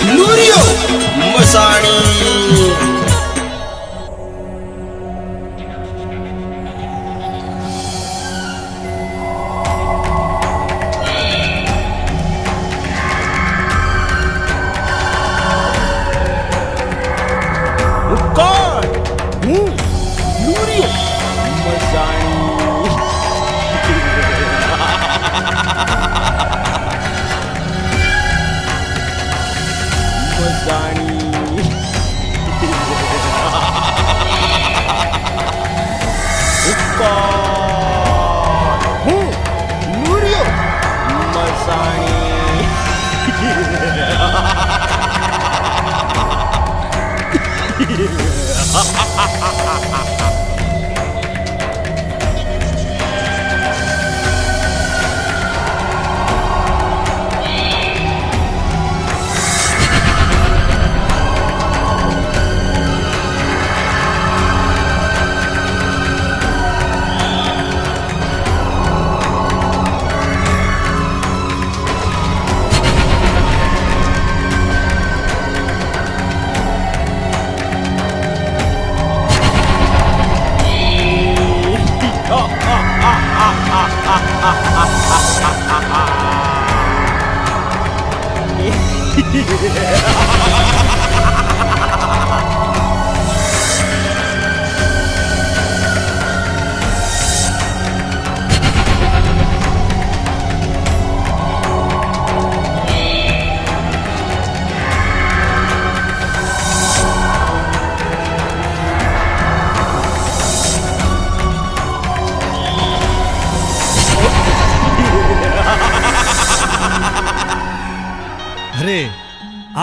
Lurio Masani.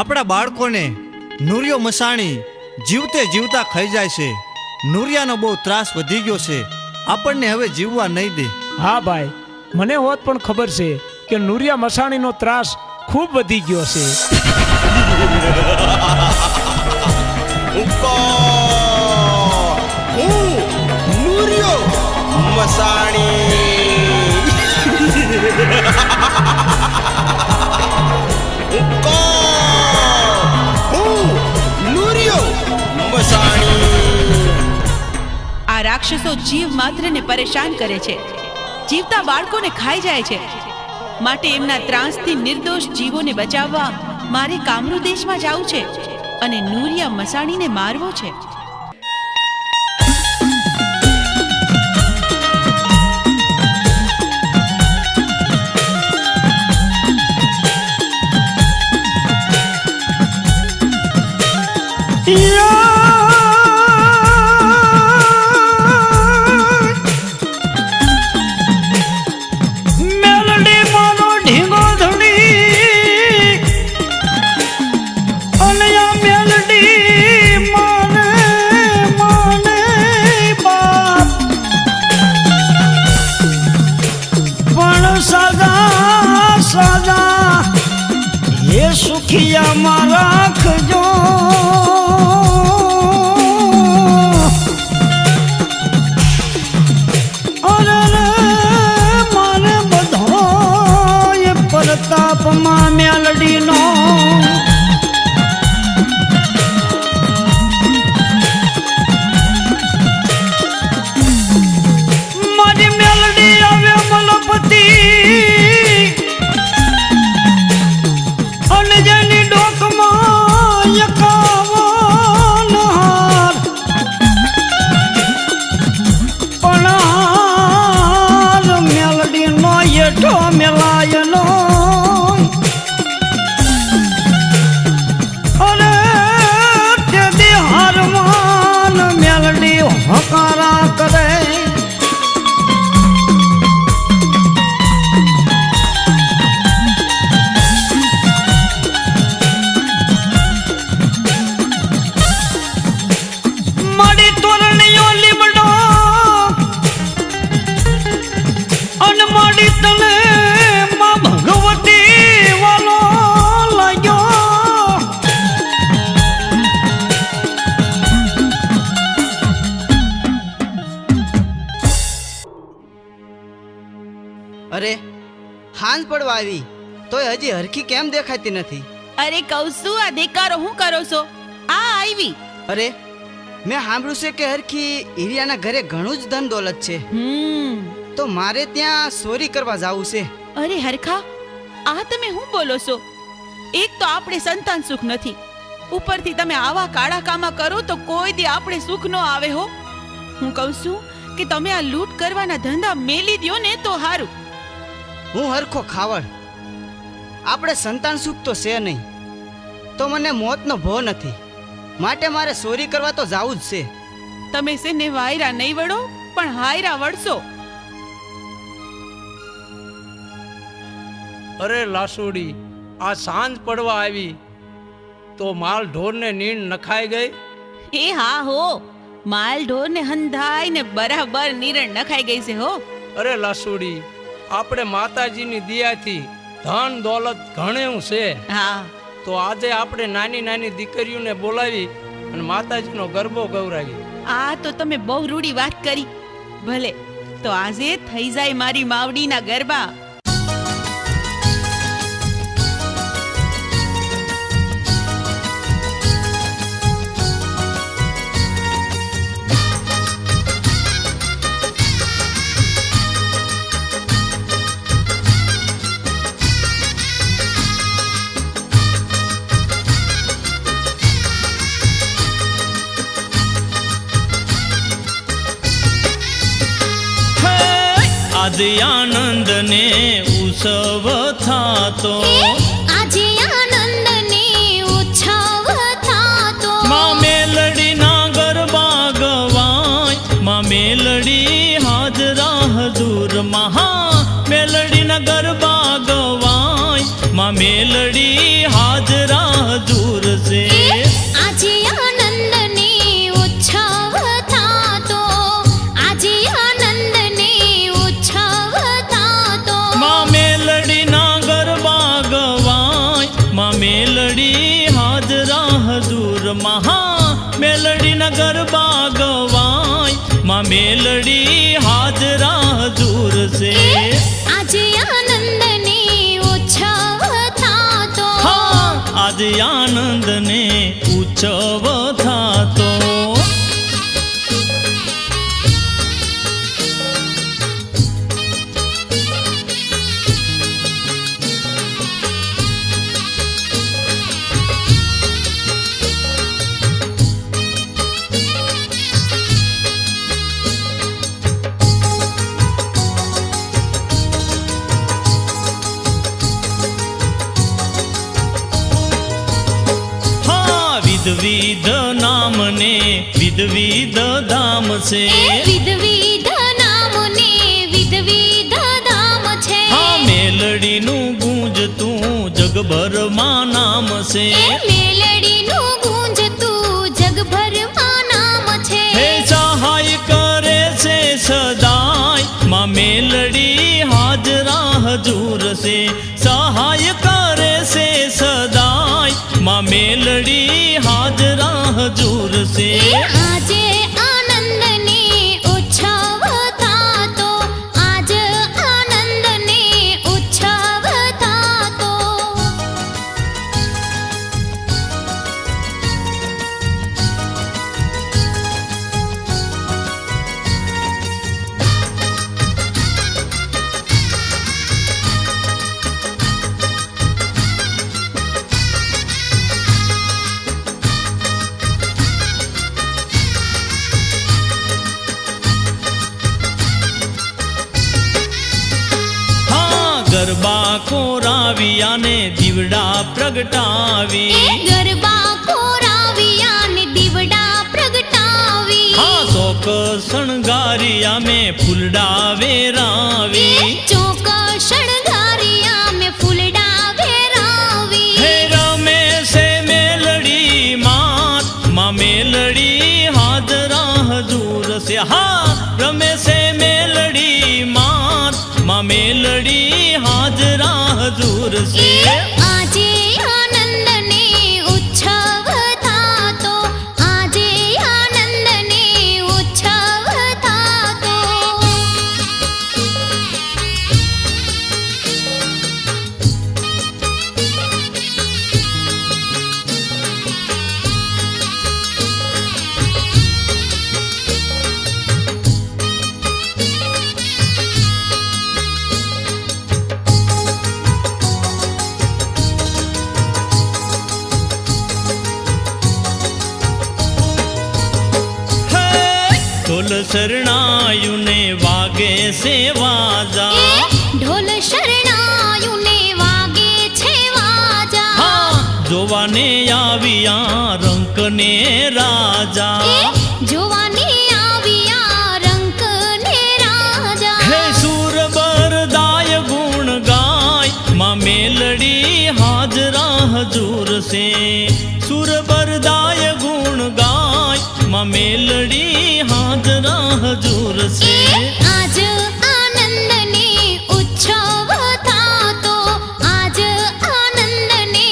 આપણા બાળકોને નુરિયો મસાણી જીવતે જીવતા ખાઈ જાય છે. નુરિયાનો બહુ ત્રાસ વધી ગયો છે. આપણને હવે જીવવા નહીં દે. હા ભાઈ, મને હોત પણ ખબર છે કે નુરિયા મસાણીનો ત્રાસ ખૂબ વધી ગયો છે. નુરિયો મસાણી. આ રાક્ષસો જીવ માત્રને પરેશાન કરે છે, જીવતા બાળકોને ખાઈ જાય છે. માટે એમના ત્રાસથી નિર્દોષ જીવોને બચાવવા મારે કામરૂ દેશમાં જવું છે અને નુરિયા મસાણીને મારવો છે. સુખિયામાં રાખજો અરે મારે બધો એ પ્રતાપમાં મેલડીનો મારી મેલડી આવે મલપતિ મેલાયનો અરે તે હારમાન મેલડી હકારા કરે મારી તોરણીઓ લીમડો અને મારી અરે હાંજ પડવા આવી તોય હજી હરખી કેમ દેખાતી નથી? અરે કહું છું આ દેકારો હું કરો છો? આ આવી. અરે મેં સાંભળ્યું છે કે હરખી હિરિયાના ઘરે ઘણું જ ધન દોલત છે, તો મારે ત્યાં ચોરી કરવા જાવું છે. અરે હરખા, આ તમે શું બોલો છો? એક તો આપણે સંતાન સુખ નથી, ઉપરથી તમે આવા કાળા કામા કરો તો કોઈ દી આપણે સુખ ન આવે હો. હું કહું છું કે તમે આ લૂંટ કરવાના ધંધા મેલી દ્યો ને તો હારું. હું હરખો ખાવડ, આપણે સંતાન સુખ તો છે નહીં, તો મને મોતનો ભો નથી, માટે મારે ચોરી કરવા તો જાવું જ છે. તમે છે ને વાયરા નહીં વળો પણ હાયરા વળશો. અરે લાસુડી, આ સાંજ પડવા આવી તો માલ ઢોરને નીણ નખાઈ ગઈ. એ હા હો, માલ ઢોર ને હંધાઈ ને બરાબર નીરણ નખાઈ ગઈ છે હો. અરે લાસુડી, આપણે માતાજીની દયાથી ધન દોલત ઘણું છે, હા તો આજે આપણે નાની નાની દીકરીઓને બોલાવી અને માતાજીનો ગરબો ગૌરાવી. આ તો તમે બહુ રૂડી વાત કરી. ભલે તો આજે થઈ જાય મારી માવડીના ગરબા. આજે આનંદ ને ઉત્સવ થાતો, આજે આનંદ ને ઉત્સવ થાતો, માં મેલડી ના ગરબા ગવાય, માં મેલડી હાજરા હજુર, મહા મેલડી ના ગરબા ગવાય, માં મેલડી હાજરા હજુર છે. આજે આનંદ ને ઉત્સવ થાતો, આજે આનંદ ને ઉત્સવ થાતો, માં મેલડી ના ગરબા ગવાય, માં મેલડી હાજરા હજુર, મહા મેલડી ના ગરબા ગવાય, માં મેલડી હાજરા હજુર છે. આજે આનંદ ને ઉત્સવ થાતો, હા, આજે આનંદ ને ઉત્સવ થાતો. વિધ નામ ને વિધ ધામ છે, વિધ નામ ને વિધ ધામ છે, હા મેલડી નું ગુંજતું જગભરમાં નામ છે, મેલડી નું ગુંજતું જગભરમાં નામ છે. હે સહાય કરે છે સદાય, માં મેલડી હાજરા હજુર છે, સહાય કરે છે સદાય, માં મેલડી હાજરા હજુર છે. આજે આનંદ ને ઉત્સવ થાતો, આજ આનંદ ને ઉત્સવ થાતો. ગરબા કોરાવિયા ને દીવડા પ્રગટાવી, ગરબા કોરાવિયા ને દીવડા પ્રગટાવી, હા શોક શણગારિયા મેં ફૂલડા વેરાવી, ચોક શણગારિયા મેં ફૂલડા વેરાવી. હે રમે છે મેલડી માત, માં મેલડી હાજરા હજુર છે, હા રમે છે મેલડી માત, માં મેલડી હાજરા હજુર છે. આજે આનંદ ને ઉત્સવ થાતો, આજે આનંદ ને ઉત્સવ થાતો. શરણાયું ને વાગે છે વાજા. ઢોલ શરણાયું ને વાગે છે વાજા. હા જોવાને આવ્યા રંક ને રાજા. જોવાને આવ્યા રંક ને રાજા. હે સુર બરદાય ગુણ ગાય માં મેલડી હાજરા હજૂર છે. સુર બરદાય ગુણ ગાય માં મેલડી હાજરા હજૂર છે. આજ આનંદને ઉત્સવ થાતો. આજ આનંદને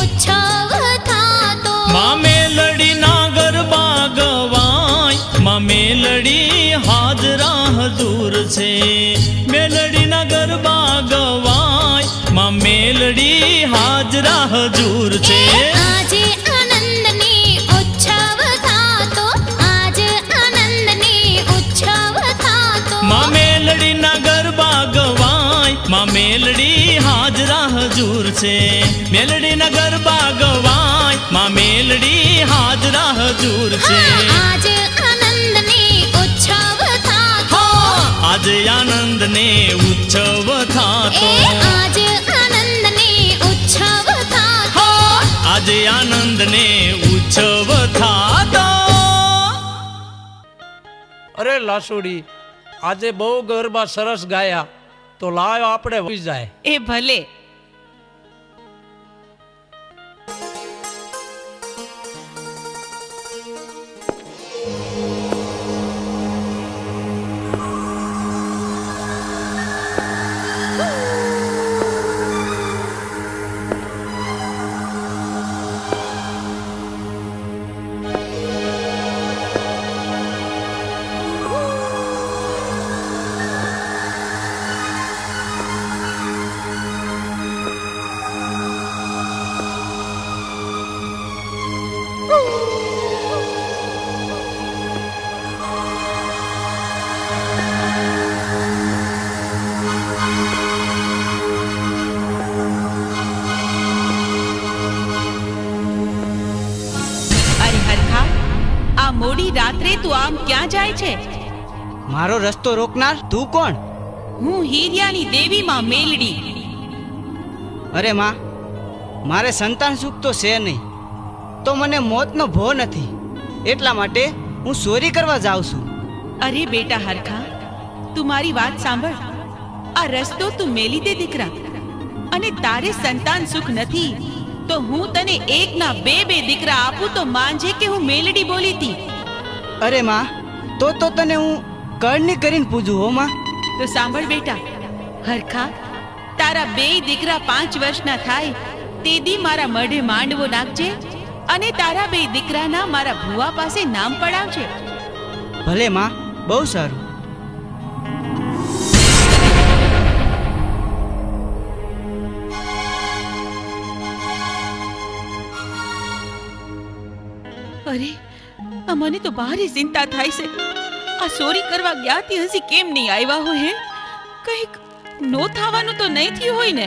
ઉત્સવ થાતો. માં મેલડીના ગરબા ગવાય માં મેલડી હાજરા હજૂર છે. મેલડીના ગરબા ગવાય માં મેલડી હાજરા હજૂર છે. આજે આનંદને ઉત્સવ થાતો. આજ આનંદને ઉત્સવ થાતો. માં મેલડીના ગરબા ગવાય માં મેલડી હાજરા હજૂર છે. મેલડીના ગરબા ગવાય માં મેલડી હાજરા હજૂર છે. આજ આનંદને ઉત્સવ થાતો. આજે આનંદને ઉત્સવ થાતો. આજે આનંદને ઉત્સવ થાતો. આજે આનંદને ઉત્સવ થાતો. અરે લાસુડી, આજે બહુ ગરબા સરસ ગાયા, તો લાવ આપણે હોઈ જાય. એ ભલે. મોડી રાત્રે તું આમ ક્યાં જાય છે? મારો રસ્તો રોકનાર તું કોણ? હું હીરિયાની દેવી માં મેલડી. અરે માં, મારે સંતાન સુખ તો છે નહીં, તો મને મોતનો ભો નથી, એટલા માટે હું ચોરી કરવા જાઉં છું. અરે બેટા હરખા, તું મારી વાત સાંભળ. આ રસ્તો તું મેલી દે દીકરા, અને તારે સંતાન સુખ નથી તો હું તને એકના બે દીકરા આપું તો માનજે કે હું મેલડી બોલી હતી. અરે માં, તો તને હું કરણી કરીને પૂજું હો માં. તો સાંભળ બેટા હરખા, તારા બે દીકરા 5 વર્ષના થાય તે દી મારા મઢે માંડવો નાખજે, અને તારા બે દીકરાના મારા ભુવા પાસે નામ પડાવજે. ભલે માં, બહુ સારું. અરે મને તો ભારે ચિંતા થાય છે. આ ચોરી કરવા ગયા થી હજી કેમ નહીં આવ્યા હોય? હે, કંઈક નો થવાનું તો નહીં થયું હોય ને?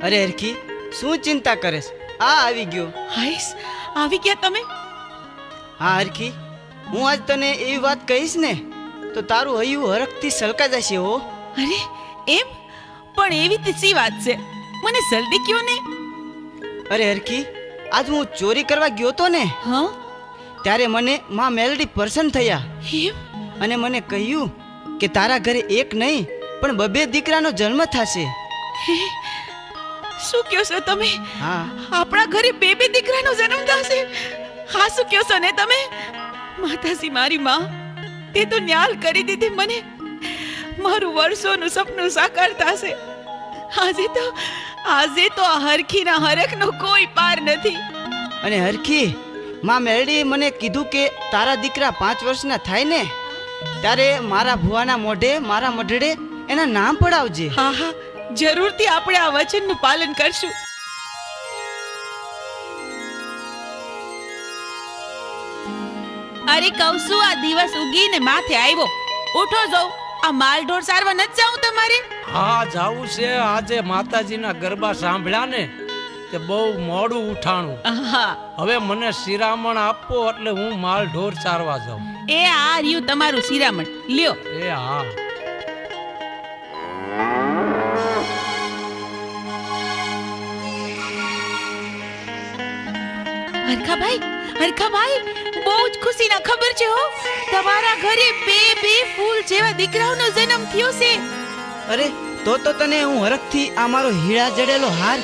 અરે હરખી, શું ચિંતા કરે છે? આ આવી ગયો. હાઈસ, આવી ગયા તમે? હા હરખી, હું આજ તને એવી વાત કહીશ ને તો તારું હૈયું હરખથી સલકા જશે હો. અરે એમ? પણ એવી તો સી વાત છે, મને જલ્દી કયો ને. અરે હરખી, આજ હું ચોરી કરવા ગયો તો ને, હા, ત્યારે મને માં મેલડી પ્રસન્ન થયા. એમ? અને મને કહ્યું કે તારા ઘરે એક નહીં પણ 2 દીકરાનો જન્મ થશે. શું કહો છો તમે? હા, આપણા ઘરે 2 દીકરાનો જન્મ થશે? હા, શું કહો છો ને તમે? માતાજી મારી માં, તે તો ન્યાલ કરી દીધી મને. મારું વર્ષોનું સપનું સાકાર થશે. આજે તો આ હરખીના હરખનો કોઈ પાર નથી. અને હરખી, માં મેલડી મને કીધું કે તારા દીકરા 5 વર્ષના થાય ને ત્યારે મારા ભુવાના મોઢે, મારા મઢડે એના નામ પડાવજે. હા હા, જરૂરથી આપણે આ વચનનું પાલન કરશું. અરે કૌસુ, આ દિવસ ઉગીને માથે આવ્યો. ઉઠો જાઉં, આ માલ ઢોર સારવા નથી જાઉં તમારે? હા, જાવું છે. આજે માતાજીના ગરબા સાંભળ્યા ને તે બહુ મોડું ઉઠાણું. હા, હવે મને શિરામણ આપો એટલે હું માલ ઢોર ચારવા જાઉં. એ આ રહ્યું તમારું શિરામણ, લ્યો. એ હા. હરખાભાઈ, બહુ જ ખુશીના ખબર છે હો. તમારા ઘરે બે ફૂલ જેવા દીકરાઓનો જન્મ થયો છે. અરે તો તને હું હરખથી આ મારો હીરા જડેલો હાર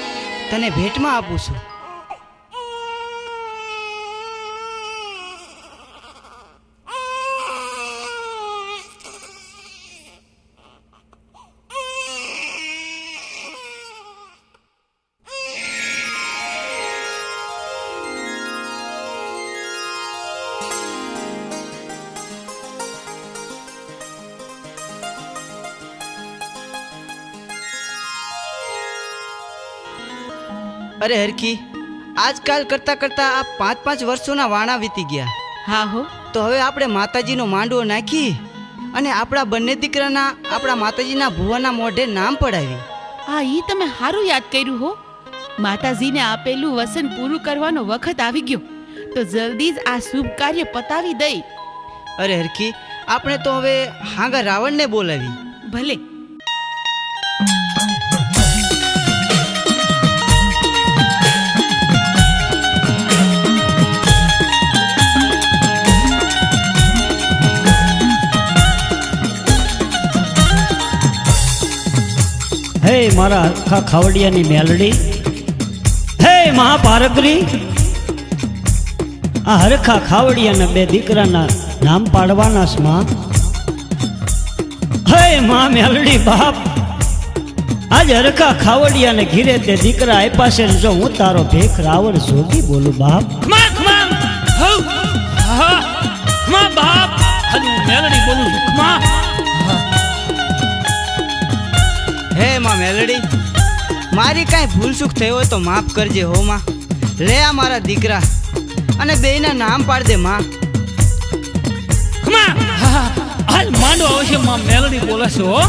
તને ભેટમાં આપું છું. અરે હરખી, આજકાલ કરતા કરતા આ 5 વર્ષોના વાણા વીતી ગયા. હા હો. તો હવે આપણે માતાજીનો માંડવો નાખી અને આપણા બંને દીકરાના આપણા માતાજીના ભુવાના મોઢે નામ પડાવી. હા, ઈ તમે સારું યાદ કર્યું હો. માતાજીને આપેલું વસન પૂરું કરવાનો વખત આવી ગયો, તો જલ્દી જ આ શુભ કાર્ય પતાવી દઈ. અરે હરખી, આપણે તો હવે હાંગા રાવણને બોલાવી. ભલે. હે મારા હરખા ખાવડિયાની મેલડી, હે મહાપારગરી, આ હરખા ખાવડિયાના 2 દીકરાના નામ પાડવાના છે માં. હે મા મેલડી બાપ, આજ હરખા ખાવડિયાને ઘીરે તે દીકરા આપ્યા છે ને જો હું તારો ભેખ રાવણ જોગી બોલું બાપ. બાપ, હજુ મેલડી બોલું છું. હે માં મેલડી, મારી કાંઈ ભૂલ ચૂક થઈ હોય તો માફ કરજે હો માં. લે આ મારા દીકરા અને બેયના નામ પાડ દે માં. હાલ માંડો આવશે માં મેલડી બોલે છે હો.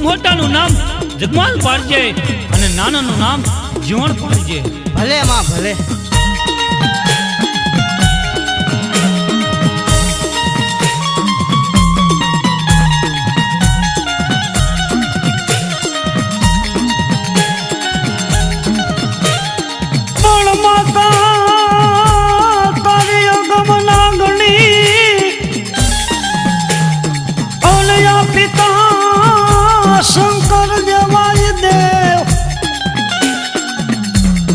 મોટાનું નામ જગમાલ પાડજે અને નાનાનું નામ જીવણ પાડજે. ભલે માં ભલે. શંકર દેવાય દેવ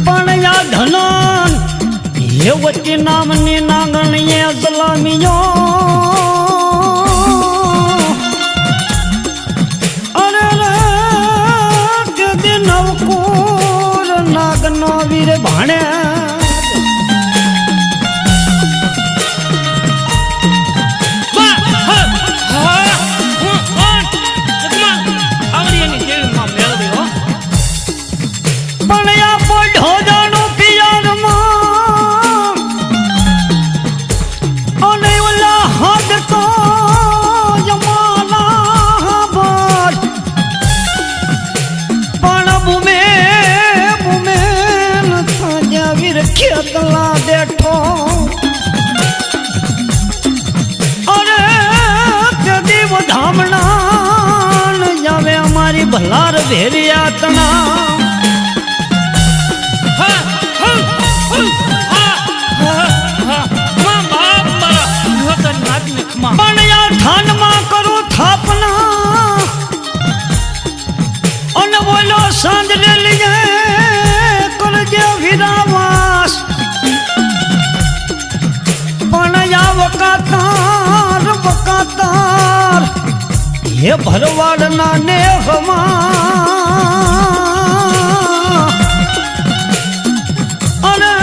પણ યા ધનન હેવતી નામની નાગણીએ સલામીઓ. અરે રે કે દી નવકુર નાગનો વીર ભાણે ખેતલા બેઠો. અરે તે દેવ ધામણા જાવે અમારી ભલાર ભેરિયા તણા. પણ યાર ઠાનમાં કરું થાપના અને બોલો સાંજ લે લીજે કરજે વિરાવાસ. પણ યા વકાતાર હે ભરવાડના નેહમાં. અરે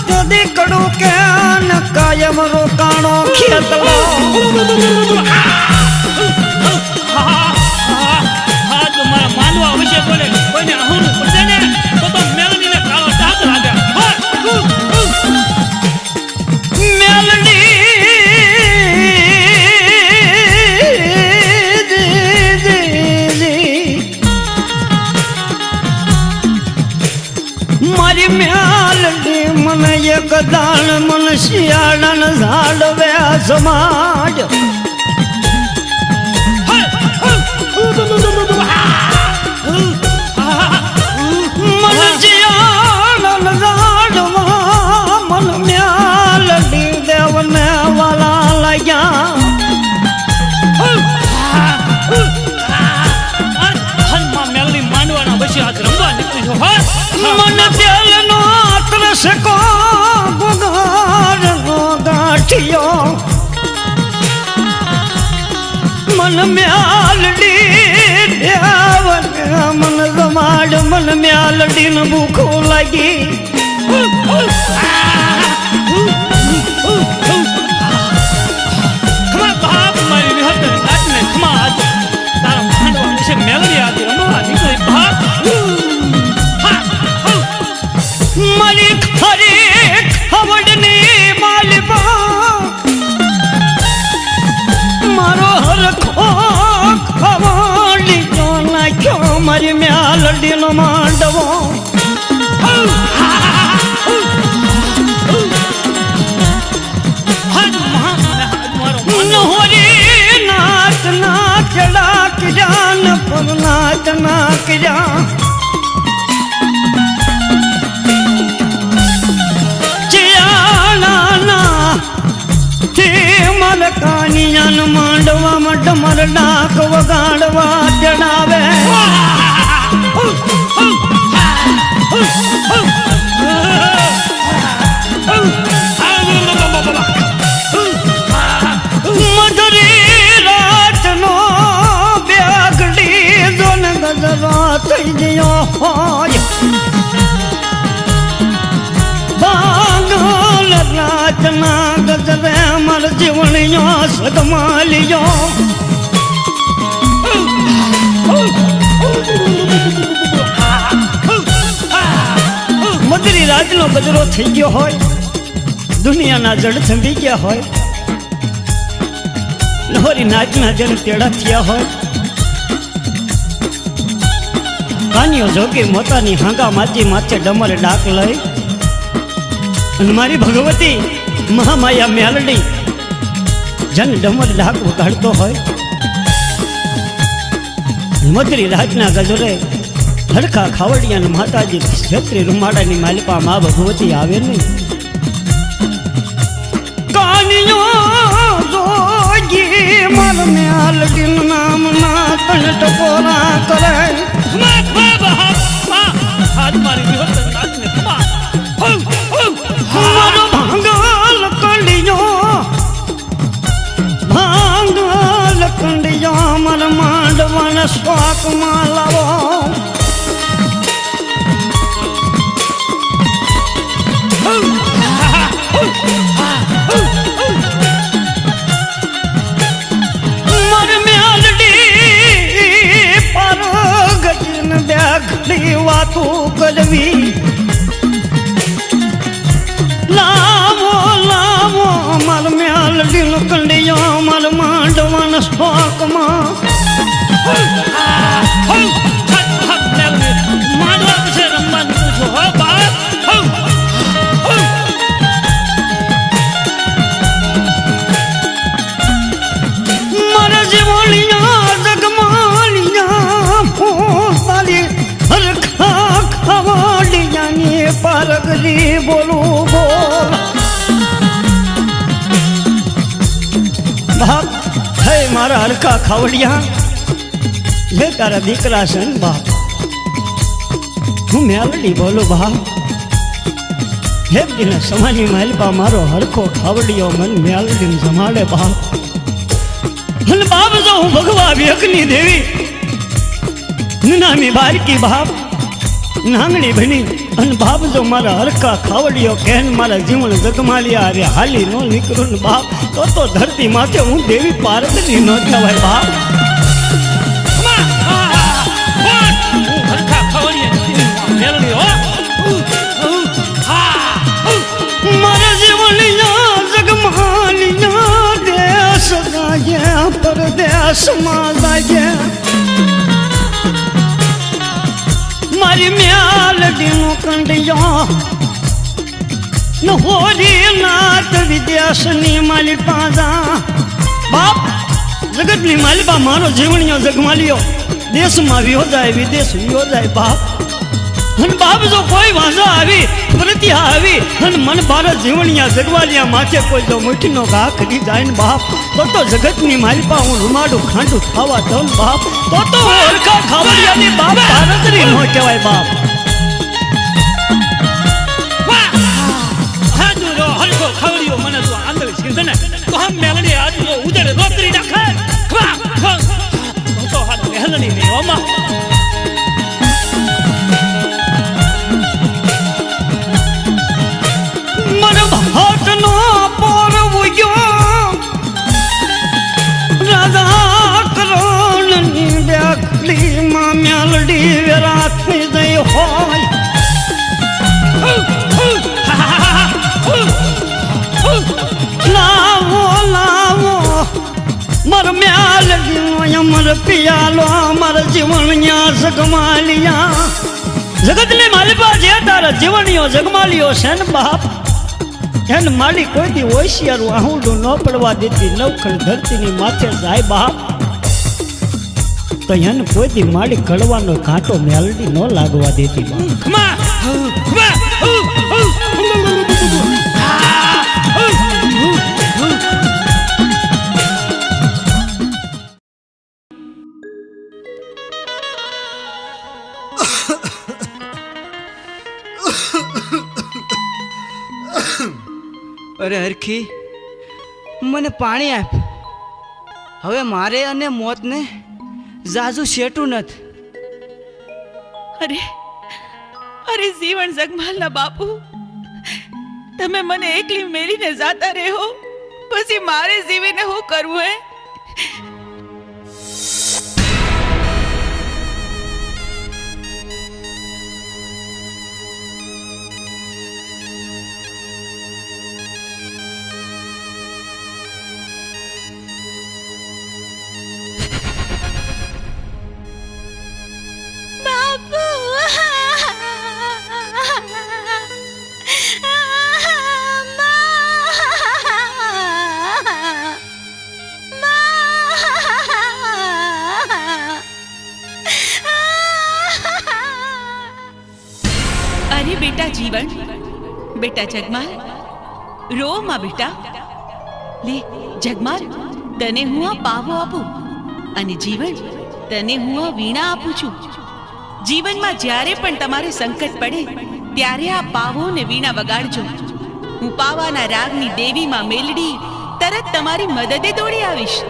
તે દીકડું કે કાયમ રોકાણો ખેતલો. મારા માનવા વિશે બોલે કોઈને અહુનું પડશે ને તો મેલડીને કાળો ડાઘ લાગે. મેલડી મારી મેલડી મને એક દાણ મને શિયાળા ઝાડવે સમાજ મન શિયાળા ઝાડવા મન મ્યાલડી દેવને વાલા લાગ્યા મેલડી માંડવાના પછી આજ રમવા નીકળી છો મન તેલનો ત્રસકો ગુગારનો ગાંઠિયો મન મ્યાલડી દેવન મન જમાડ મન મ્યાલડી ન ભૂખો લાગી ખમા બાપ મારી વિહત નાચને ખમા આજ તારા માંડવા વિશે મેલડી આજ રમવા નીકળી બાપ મારી ખરી ખવડની માલિબા મારો હરખો ખવડી તો નાખ્યો મારી મ્યાલડીનો માંડવો નહોરી નાચ નાચ ડાક જાન પર નાચ નાક જા કાનિયાન માંડવામાં ડમર ડાક વગાડવા જણાવે મધુરી રાતનો બેગડી જોન ગજરો થઈ ગયો હોય બાંગલ રાતના ગજરે મર જીવણીયો સદમાલિયો મધુરી રાતનો ગજરો થઈ ગયો હોય દુનિયાના જડ થંભી ગયા હોય લહોરી નાચના જન તેડા થયા હોય કાનિયો જોગી મોતાની હાંગા માજી માથે ડમર ડાક લઈ અને મારી ભગવતી મહામાયા મેલડી જન ડમર ડાક વગાડતો હોય મધુરી રાજના ગજરે હડકા ખાવડિયા માતાજી છત્રી રૂમાડાની માલિપા મા ભગવતી આવે નહીં કાનિયો જોગી મર મેલડી નામ ના તણ ટકોરા કરે આજ મારી વિહત નાચને ખમા મારો ભાંગલ કંડિયો મર માંડવાના શોકમાં લાવો મર મેલડી પર ગજીન બેગડી વાતું કરવી લાવો લાવો મર મેલડી કંડિયો મર માંડવાના શોકમાં માંડવા વિશે રમવા નીકળું છું હો બાપ મારા જીવણિયા જગમાલિયા પોતાલી હરખા ખવાડિયાની પારગરી બોલું બોલ બાપ હે મારા હરખા ખાવડિયા લે તારા દીકરા છે ને બાપ હું મેલડી બોલું બાપ હે દિને સમાની માલપા મારો હરખો ખાવડિયો મન મેલડીને જમાડે બાપ અને બાપ જો હું ભગવા વ્યકની દેવી નામી બારકી બાપ નાંગણી બની અને બાપ જો મારા હરખા ખાવડિયો કેન મારા જીવન જગમાલિયા રે હાલી નો નીકળું ને બાપ તો ધરતી માથે હું દેવી પાર્વતી નો કહેવાય બાપ મારા જીવનિયા જગમાલિયા દેશ ગાયા પરદેશમાં ગાયા મારી મ્યાલડીનો કંડિયો न होरी नाथ विदेशनी माली पाजा बाप जगतनी मालिबा मारो जीवनियो जगमालियो देश में वियो जाए विदेश वियो जाए बाप हन बाप जो कोई भाषा आवी प्रतिहा आवी हन मन भारत जीवनिया जगवालिया माथे कोई जो मुठीनो घा खरी जाए न बाप तो जगतनी मालिबा हूँ रुमाडू खांडू खावा दन बाप तो हरखा खावड़िया ने बाप भारत री नो कहेवाय बाप खवड़ियो मन तो आंदळ छिंदने तो हम मेलडी आज जो उधर रोतरी नाखे तो हाथ मेलडी ने ओमा मन भाट नो पोरवयो राजा करोन नी ब्याखली मा मेलडी रात में दे होय लावो लावो मर म्याल दियो मर पियालो मर जीवनिया जगमालिया जगत ने मालिबा जे तारा जीवनियो जगमालियो सेन बाप एन माली कोई दी होशियार आहुडो न पड़वा देती नौखल धरती नी माथे जाय बाप तो एन कोई दी माली कड़वानो कांटो मेलडी न लागवा देती बाप खमा અરે હરખી મને પાણી આપ હવે મારે અને મોતને જાજુ શેટું નથી અરે અરે જીવન જગમાલના બાપુ તમે મને એકલી મેલીને જાતા રહો પછી મારે જીવીને હું કરવું હે बेटा जीवन बेटा जगमाल रो मा बेटा ले जगमाल तने हूँ आ पावो आपू अने जीवन तने हूँ आ वीणा आपू छू जीवन में ज्यारे पण तमारे संकट पड़े त्यारे आ पावो ने वीणा वगाड़जो हूँ पावाना रागनी देवी मां मेलडी तरत तमारी मददे दौड़ी आवीश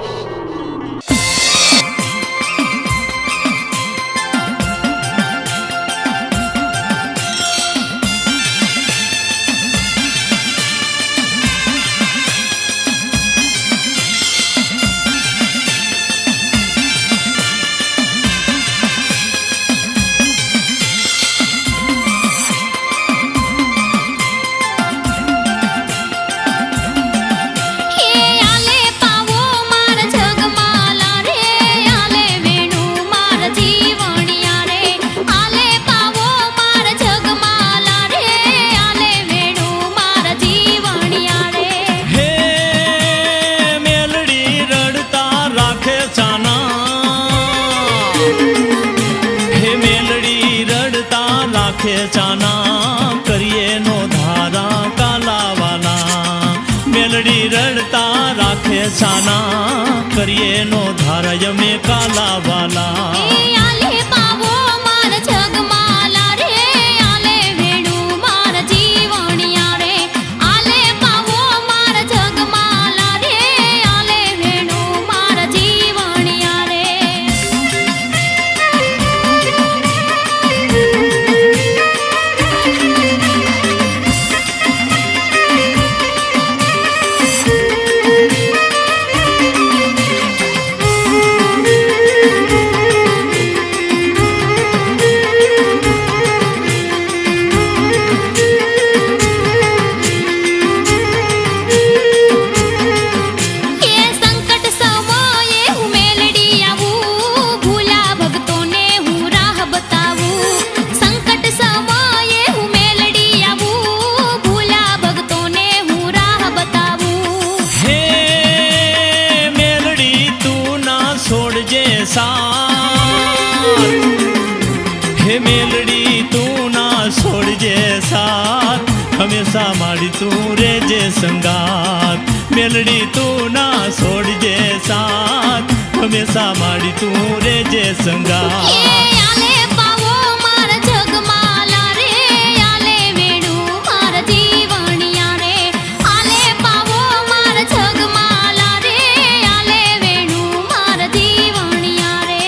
चाना करिए नो धारा काला वाला मेलडी रड़ता राखे चाना करिए नो धारा यमे काला वाला સંગાત મેલડી તું ના છોડજે સાથ હંમેશા માડી તું રેજે સંગાત આલે પાવો માર જગમાલા રે આલે વેણું માર જીવણિયા રે આલે પાવો માર જગમાલા રે આલે વેણું માર જીવણિયા રે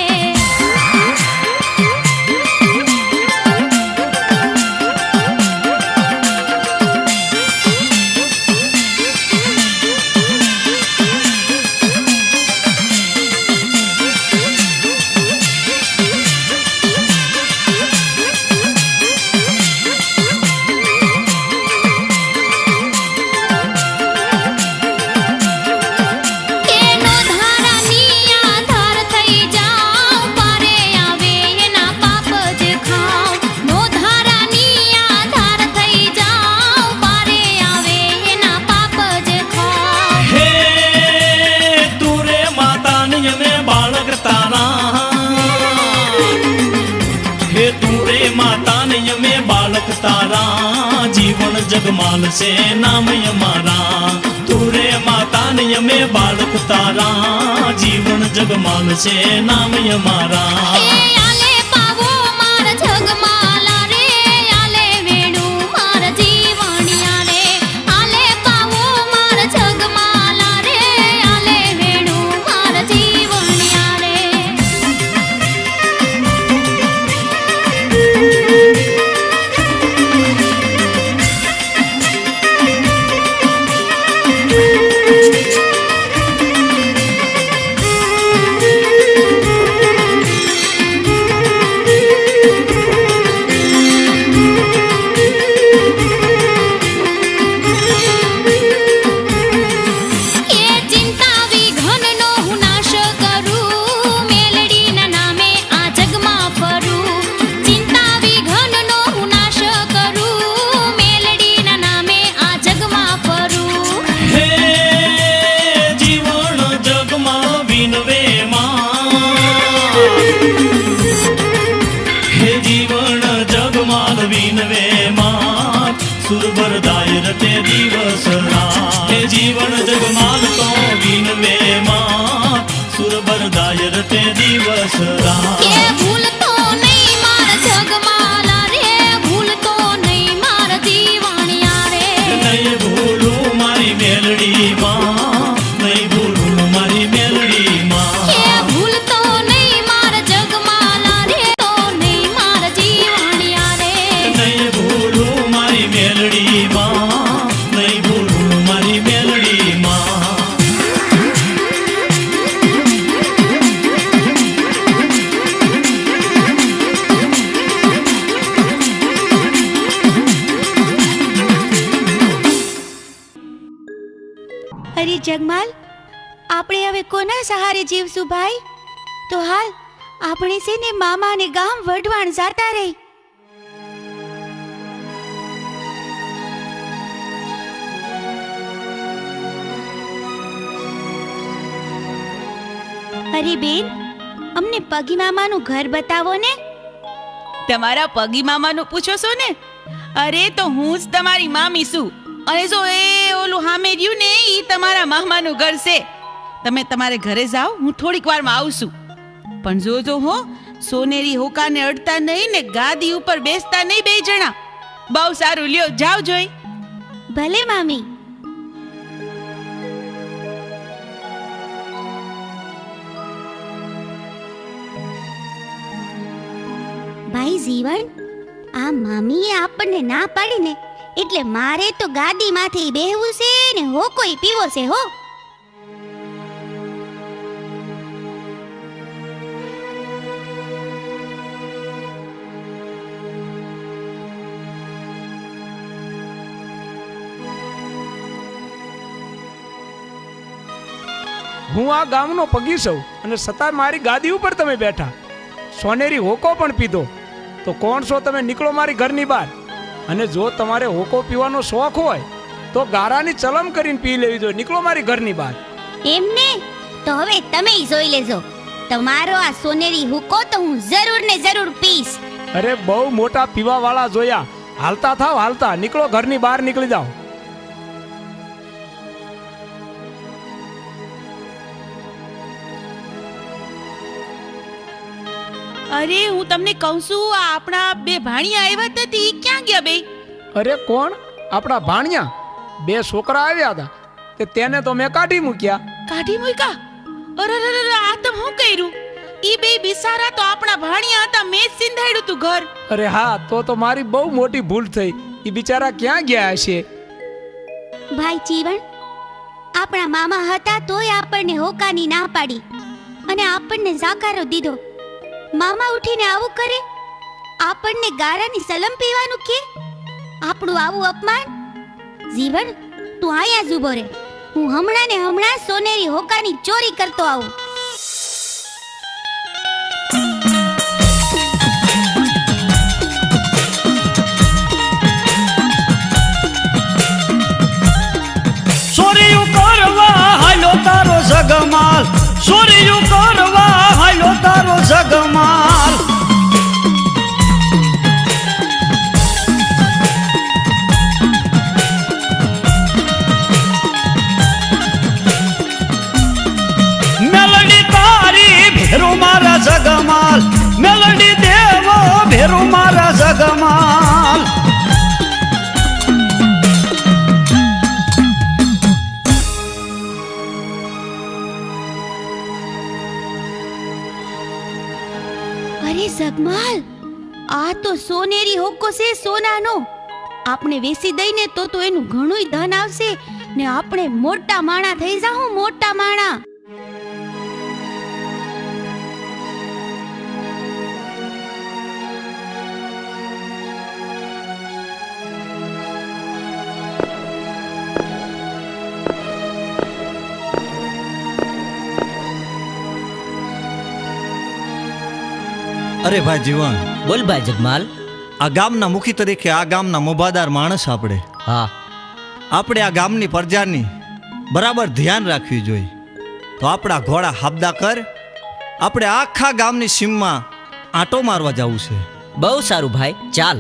કેનો ધારાની આધાર થઈ જાઉં પારે આવે એના પાપ જ ખાઉં નો ધારાની આધાર થઈ જાઉં પારે આવે એના પાપ જ ખાઉં હે તું રે માતા નિયમે બાળક તારા હે તું રે માતા નિયમે બાળક તારા જીવન જગમાલ છે નામ અમારા તું રે માતા નિયમે બાળક તારા જીવન જગમાલ છે નામ અમારા આલે પાવો માર જગમાલા રે આલે વેણું માર જીવણિયા રે આલે પાવો માર જગમાલા રે આલે વેણું માર જીવણિયા રે એ ચિંતા વિઘ્નનો હું નાશ કરું મેલડીના નામે આ જગમાં ફરું ચિંતા વિઘ્નનો હું નાશ કરું મેલડીના નામે આ જગમાં ફરું હે જીવન જગમાં વિનવે માં હે જીવન જગમાં વિનવે માં સુરભરદાય રટે દિવસ રાત હે જીવન જગમાલ તો વિનવે માં સુરભરદાય રટે દિવસ રાત એ ભૂલતો નહીં માર જગમાલા રે ભૂલતો નહીં માર જીવણિયા રે નહીં ભૂલું મારી મેલડી માં નહીં ભૂલું મારી મેલડી માં એ ભૂલતો નહીં માર જગમાલા રે તો નહીં માર જીવણિયા રે નહીં ભૂલું મારી મેલડી માં નહીં ભૂલું મારી મેલડી માં અરે જગમાલ આપણે હવે કોના સહારે જીવશું ભાઈ તો હાલ આપણે છે ને મામા ને ગામ વઢવાણ જાતા રહી અરે બેન અમને પગી મામાનું ઘર બતાવો ને તમારા પગી મામાનું પૂછો છો ને અરે તો હું જ તમારી મામી છું અને જો એ ઓલું હામે રહ્યું ને ઈ તમારા મામાનું ઘર છે તમે તમારે ઘરે જાઓ હું થોડીક વારમાં આવશું પણ જોજો હો સોનેરી હોકાને અડતા નહીં ને ગાદી ઉપર બેસતા નહીં બે જણા બહુ સારું લ્યો જાવ જોઈ ભલે મામી ભાઈ જીવન આ મામીએ આપણને ના પાડીને એટલે મારે તો ગાદીમાંથી બેહવું છે ને હો કોઈ પીવો છે હો હું આ ગામનો પગી છું અને છતાં મારી ગાદી ઉપર તમે બેઠા સોનેરી હોકો પણ પીધો તો કોણ છો તમે નીકળો મારી ઘરની બહાર અને જો તમારે હોકો પીવાનો શોખ હોય તો ગારાની ચલમ કરીને પી લેવી જોઈએ નીકળો મારી ઘરની બહાર એમને તો હવે તમે જોઈ લેજો તમારો આ સોનેરી હુકો તો હું જરૂર ને જરૂર પીશ અરે બહુ મોટા પીવા વાળા જોયા હાલતા થાવ હાલતા નીકળો ઘરની બહાર નીકળી જાઓ અરે હું તમને કહું છું આ આપણા બે ભાણિયા આવ્યા હતા તે ઈ ક્યાં ગયા બે? અરે કોણ? આપણા ભાણિયા બે છોકરા આવ્યા હતા તે તેને તો મેં કાઢી મૂક્યા. કાઢી મૂક્યા? અરે આ તો હું કર્યું? ઈ બે બિસારા તો આપણા ભાણિયા હતા, મેં જ સિંધાડ્યું તું ઘર. અરે હા, તો મારી બહુ મોટી ભૂલ થઈ. એ બિચારા ક્યાં ગયા હશે? ભાઈ જીવણ, આપણા મામા હતા તોય આપણને હોકાની ના પાડી અને આપણને જાકારો દીધો. મામા ઉઠીને આવું કરે, આપણને ગારાની સલમ પીવાનું કે આપણું આવું અપમાન. જીવણ, તું આયા જ ઊભો રે, હું હમણાં ને હમણાં સોનેરી હોકાની ચોરી કરતો આવું. ચોરીયું કરવા હાલો તારો જગમાલ, ચોરીયું કરવા હાલો તારો જગમાલ. મેલડી તારી ભેરું મારા જગમાલ, મેલડી દેવો ભેરું મારા જગમાલ. અરે જગમાલ, આ તો સોનેરી હોકો છે, સોનાનો. આપણે વેચી દઈને તો એનું ઘણુંય ધન આવશે ને આપણે મોટા માણા થઈ જાહું, મોટા માણા. અરે ભાઈ જીવન, બોલ ભાઈ જગમાલ. આ ગામના મુખી તરીકે આ ગામના મોભાદાર માણસ આપણે. હા, આપણે આ ગામની પ્રજાની બરાબર ધ્યાન રાખવી જોઈએ. તો આપણા ઘોડા હાબદા કર, આપણે આખા ગામની સીમમાં આંટો મારવા જવું છે. બહુ સારું ભાઈ, ચાલ.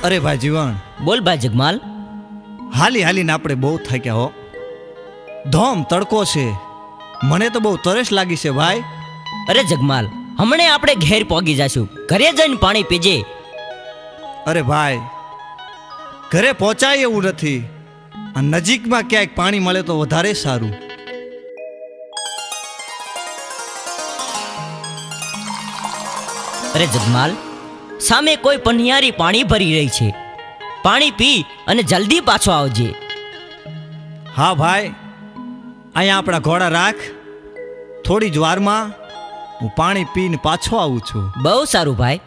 અરે ભાઈ જીવન, બોલ ભાઈ જગમાલ. હાલી હાલીને આપણે બહુ થાક્યા હો. ધોમ તડકો છે, મને તો બહુ તરસ લાગી છે ભાઈ. અરે જગમાલ, હમણે આપણે ઘેર પહોંચી જાશું, ઘરે જઈને પાણી પીજે. અરે ભાઈ, ઘરે પહોંચાય એવું નથી. આ નજીકમાં ક્યાંક પાણી મળે તો વધારે સારું. અરે જગમાલ, સામે કોઈ પનિયારી પાણી ભરી રહી છે. પાણી પી અને જલ્દી પાછો આવજે. હા ભાઈ, અહીંયા આપણા ઘોડા રાખ, થોડી જ વારમાં હું પાણી પીને પાછો આવું છું. બહુ સારું ભાઈ.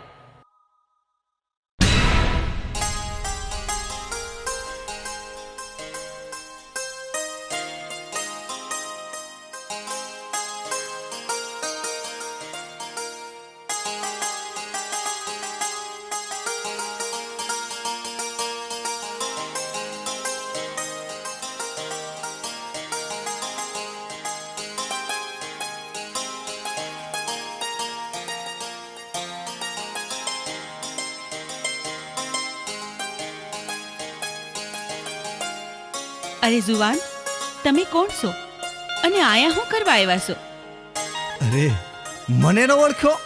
અરે જુવાન, તમે કોણ છો? અને આયા હું કરવા આવ્યા છો? અરે મને ન ઓળખ્યો?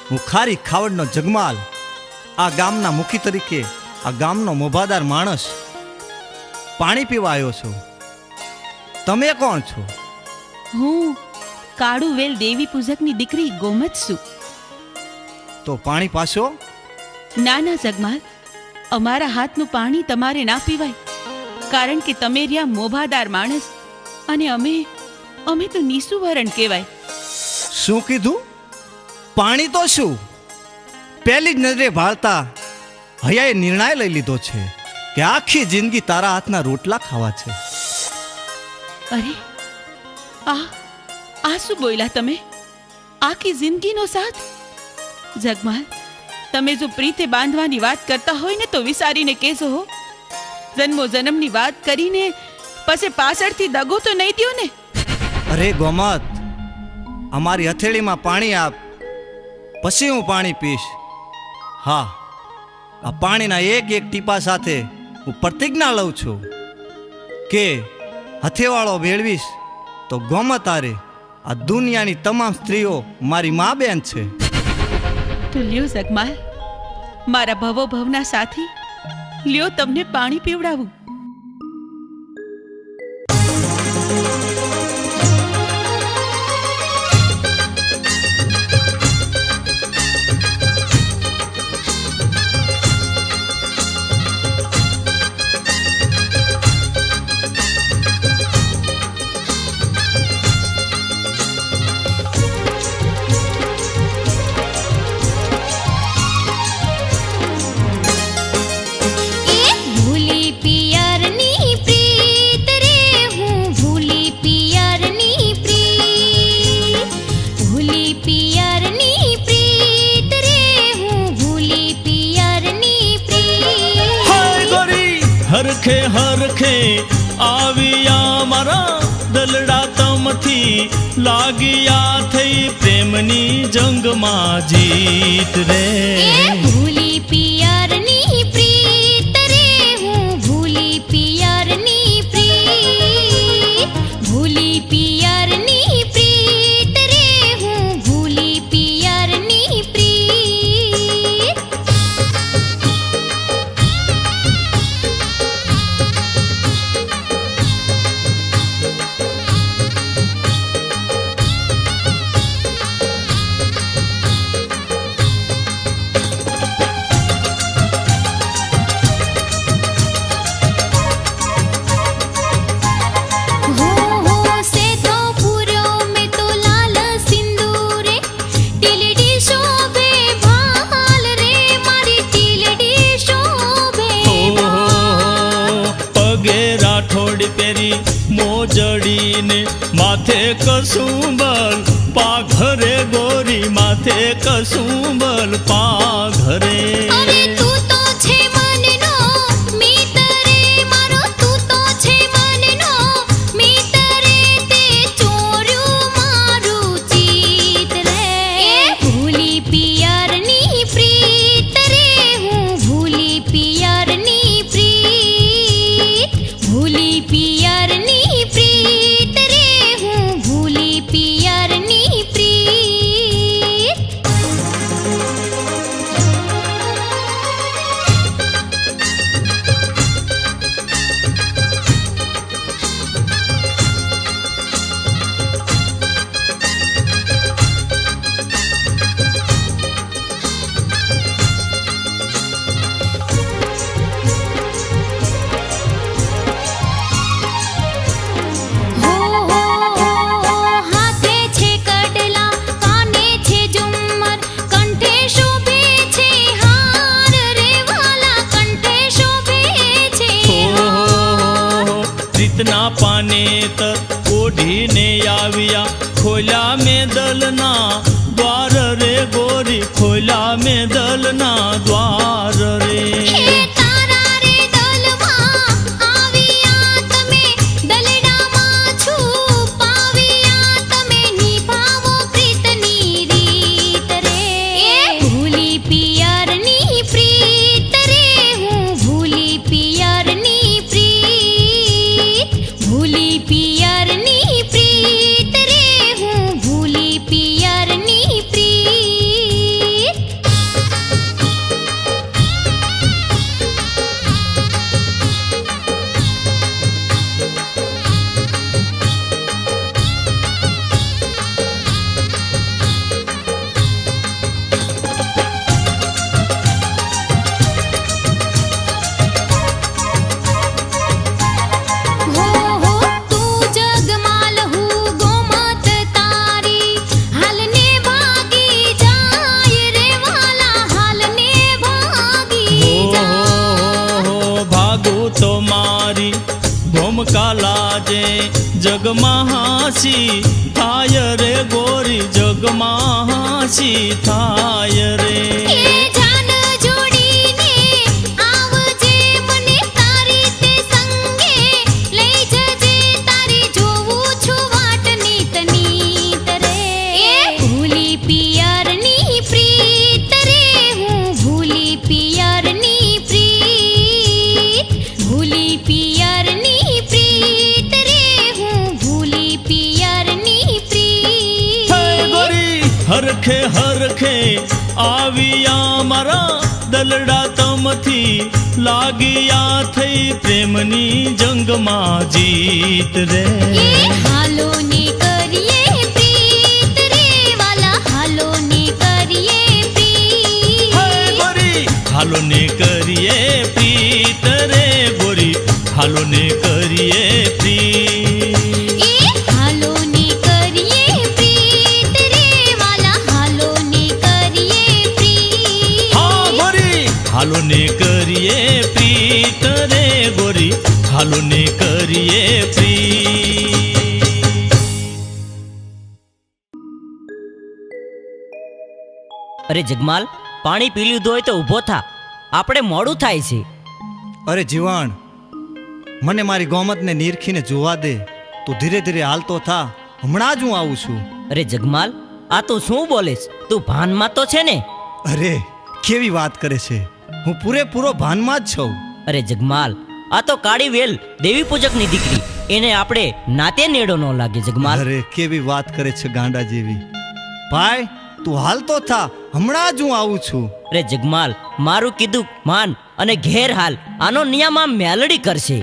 હું ખારી ખાવડનો જગમાલ, આ ગામના મુખી તરીકે આ ગામનો મોભાદાર માણસ પાણી પીવા આવ્યો છું. તમે કોણ છો? હું કાળુવેલ દેવી પૂજકની દીકરી ગોમત છું. તો પાણી પાશો? ના ના જગમાલ, અમારા હાથનું પાણી તમારે ના પીવાય, કારણ કે તમે રહ્યા મોભાદાર માણસ અને અમે તો નિસુવરણ કહેવાય. શું કીધું? પાણી તો શું? પહેલી જ નજરે ભાળતા હયાએ નિર્ણય લઈ લીધો છે કે આખી જિંદગી તારા હાથના રોટલા ખાવા છે. અરે આ શું બોલ્યા તમે? આખી જિંદગીનો સાથ? જગમાલ, તમે જો પ્રીતે બાંધવાની વાત કરતા હોય ને તો વિચારીને કહેજો હો. જન્મો જન્મની વાત કરીને પછી પાછળથી દગો તો નહીં દ્યો ને. અરે ગોમત, અમારી હથેળીમાં પાણી આપ, પછી હું પાણી પીશ. હા, આ પાણીના એક એક ટીપા સાથે હું પ્રતિજ્ઞા લઉં છું કે હથેવાળો મેળવીશ તો ગોમત આરે આ દુનિયાની તમામ સ્ત્રીઓ મારી મા બેન છે. તો લ્યો જગમાલ, મારા ભવો ભવના સાથી, લ્યો તમને પાણી પીવડાવું. હરખે હરખે આવ્યા મારા દલડા તમથી લાગ્યા થઈ પ્રેમની જંગમાં જીત રે. ભૂલી પિયરની પ્રીત રે, હું ભૂલી પિયરની પ્રીત, ભૂલી પિયરની પ્રીત રે, હું ભૂલી પિયરની પ્રીત. પહેરી મોજડીને માથે કસુંબલ પાઘરે ગોરી માથે કસુંબલ પાઘરે. અરે તું તો છે મનનો મિત્ર રે મારો, તું તો છે મનનો મિત્ર રે, તે ચોર્યું મારું ચિત્ત રે. ભૂલી પિયરની પ્રીત રે, હું ભૂલી પિયરની પ્રીત, ભૂલી પિયરની પ્રીત રે, હું ભૂલી પિયરની પ્રીત. હાથે છે કડલા, કાને છે ઝુમ્મર, કંઠે શોભે છે હાર રે વાલા, કંઠે શોભે છે હાર. રીતના પાને તર ઓઢીને આવ્યા, ખોલ્યા મેં દલના દ્વાર રે ગોરી, ખોલ્યા મેં દલના દ્વાર રે. હે તારા રે દલમાં આવ્યા તમે, દલડામાં છુપાવ્યા તમે, નિભાવો પ્રીતની રીત રે. ભૂલી પિયરની પ્રીત રે, હું ભૂલી પિયરની પ્રીત, ભૂલી પિયરની જગમાં હાસી થાય રે ગોરી જગમાં હાસી થાય રે એ જાન જોડીને આવજે મને તારી તે સંગે લઈ જજે તારી જોવું છું વાટ નીત નીત રે એ ભૂલી પિયરની પ્રીત રે હું ભૂલી પિયરની પ્રીત ભૂલી પિયરની પ્રીત રે હું ભૂલી પિયરની પ્રીત હે ગોરી હરખે હરખે આવ્યા મારા દલડા તમથી લાગ્યા થઈ પ્રેમની જંગમાં જીત રે એ હાલો ને કરીએ પ્રીત રે વાલા હાલો ને કરીએ પ્રીત હે ગોરી હાલો ને કરીએ પ્રીત રે ગોરી હાલો ને કરીએ પ્રીત એ હાલો ને કરીએ પ્રીત રે વાલા હાલો ને કરીએ પ્રીત હા ગોરી હાલો ને કરીએ પ્રીત રે ગોરી હાલો ને કરીએ પ્રીત અરે જગમાલ પાણી પી લીધું હોય તો ઊભો થા, આપણે મોડું થાય છે. અરે જીવણ, મને મારી ગોમતને નીરખીને જોવા દે. તું ધીરે ધીરે હાલતો થા, હમણાં જ હું આવું છું. અરે જગમાલ, આ તું શું બોલેશ? તું ભાનમાં તો છે ને? અરે કેવી વાત કરે છે, હું પૂરેપૂરો ભાનમાં જ છું. અરે જગમાલ, આ તો કાળી વેલ દેવી પૂજકની દીકરી, એને આપણે નાતે નેડો ન લાગે. જગમાલ અરે કેવી વાત કરે છે ગાંડા જેવી. ભાઈ તું હાલતો થા, હમણાં જ હું આવું છું. અરે જગમાલ, મારું કીધું માન અને ઘેર હાલ. આનો નિયમ આ મેલડી કરશે.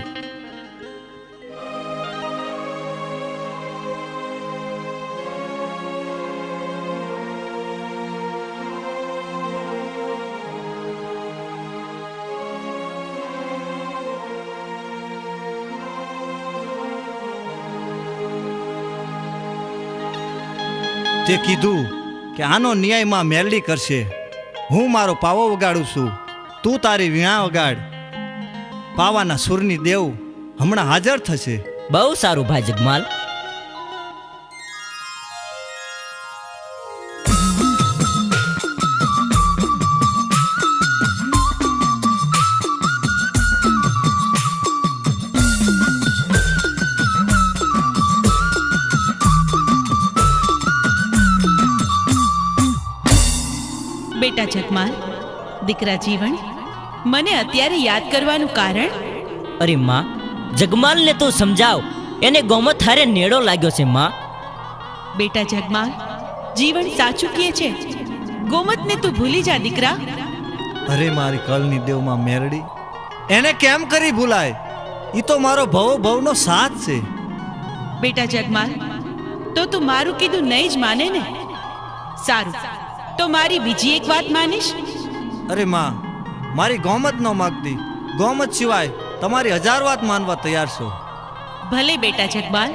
તે કીધું કે આનો ન્યાયમાં મેલડી કરશે. હું મારો પાવો વગાડું છું, તું તારી વીણા વગાડ. પાવાના સુરની દેવ હમણાં હાજર થશે. બહુ સારું ભાઈ જગમાલ. બેટા જગમાલ, દીકરા જીવણ, મને અત્યારે યાદ કરવાનું કારણ? અરે માં, જગમાલને તું સમજાવ, એને ગોમત હારે નેડો લાગ્યો છે માં. બેટા જગમાલ, જીવન સાચું કહે છે. ગોમતને તું ભૂલી જા દીકરા. અરે મારી કલની દેવમાં મેરડી, એને કેમ કરી ભૂલાય? ઈ તો મારો ભવો ભવનો સાથ છે. બેટા જગમાલ, તો તું મારું કીધું નહીં જ માને ને? સારું, તો મારી બીજી એક વાત માનીશ? અરે માં, મારી ગોમત ન માગતી. ગોમત સિવાય તમારી 1000 વાત માનવા તૈયાર છો. ભલે બેટા જગમાલ,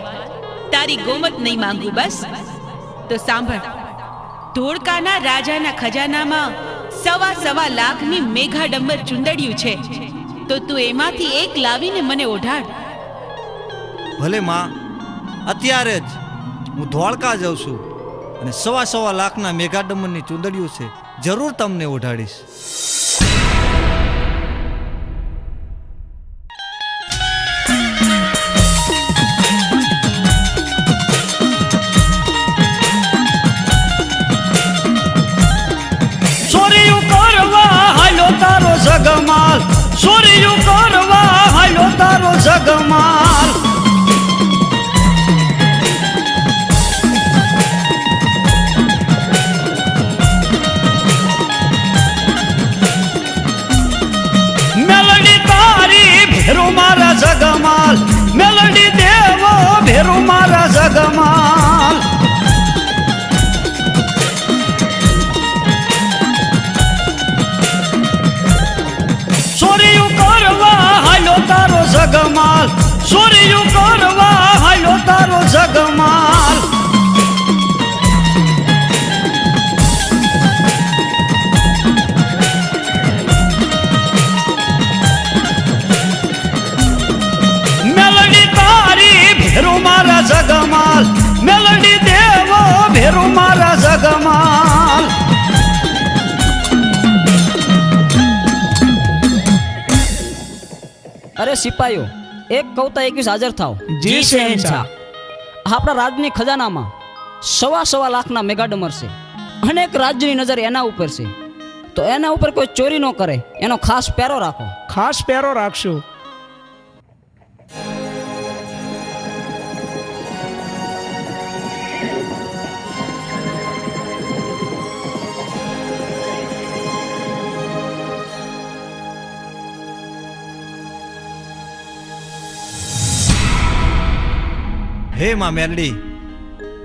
તારી ગોમત નહીં માંગુ. બસ તો સાંભળ, ધોળકાના રાજાના ખજાનામાં 1.25 લાખની મેઘાડંબર ચુંદડિયું છે, તો તું એમાંથી એક લાવીને મને ઓઢાડ. ભલે માં, અત્યારે જ હું ધોળકા જાઉં છું અને 1.25 લાખના મેઘાડંબરની ચુંદડીઓ છે, જરૂર તમને ઓઢાડીશ. સોરિયું કરવા હાલો તારો જગમાલ, સોરિયું કરવા હાલો તારો જગમાલ. મેલડી તારી ભેરો મારા જગમાલ, મેલડી દેવો ભેરો મારા જગમાલ. સોરિયું કરવા હાલો તારો જગમાલ, સોરિયું કરવા હાલો તારો જગમાલ. મેલડી તારી ભેરો મારા જગ સિપાહીઓ, એક કવતા 21 હાજર થાવ. જી શહેનશાહ. આપણા રાજની ખજાનામાં 1.25 લાખના મેગાડમર છે. અનેક રાજ્યની નજર એના ઉપર છે, તો એના ઉપર કોઈ ચોરી ન કરે એનો ખાસ પહેરો રાખો. ખાસ પહેરો રાખશું. હે માં મેલડી,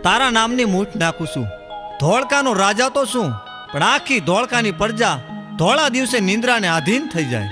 તારા નામની મૂઠ નાખું છું. ધોળકાનો રાજા તો શું, પણ આખી ધોળકાની પ્રજા ધોળા દિવસે નિંદ્રાને આધીન થઈ જાય.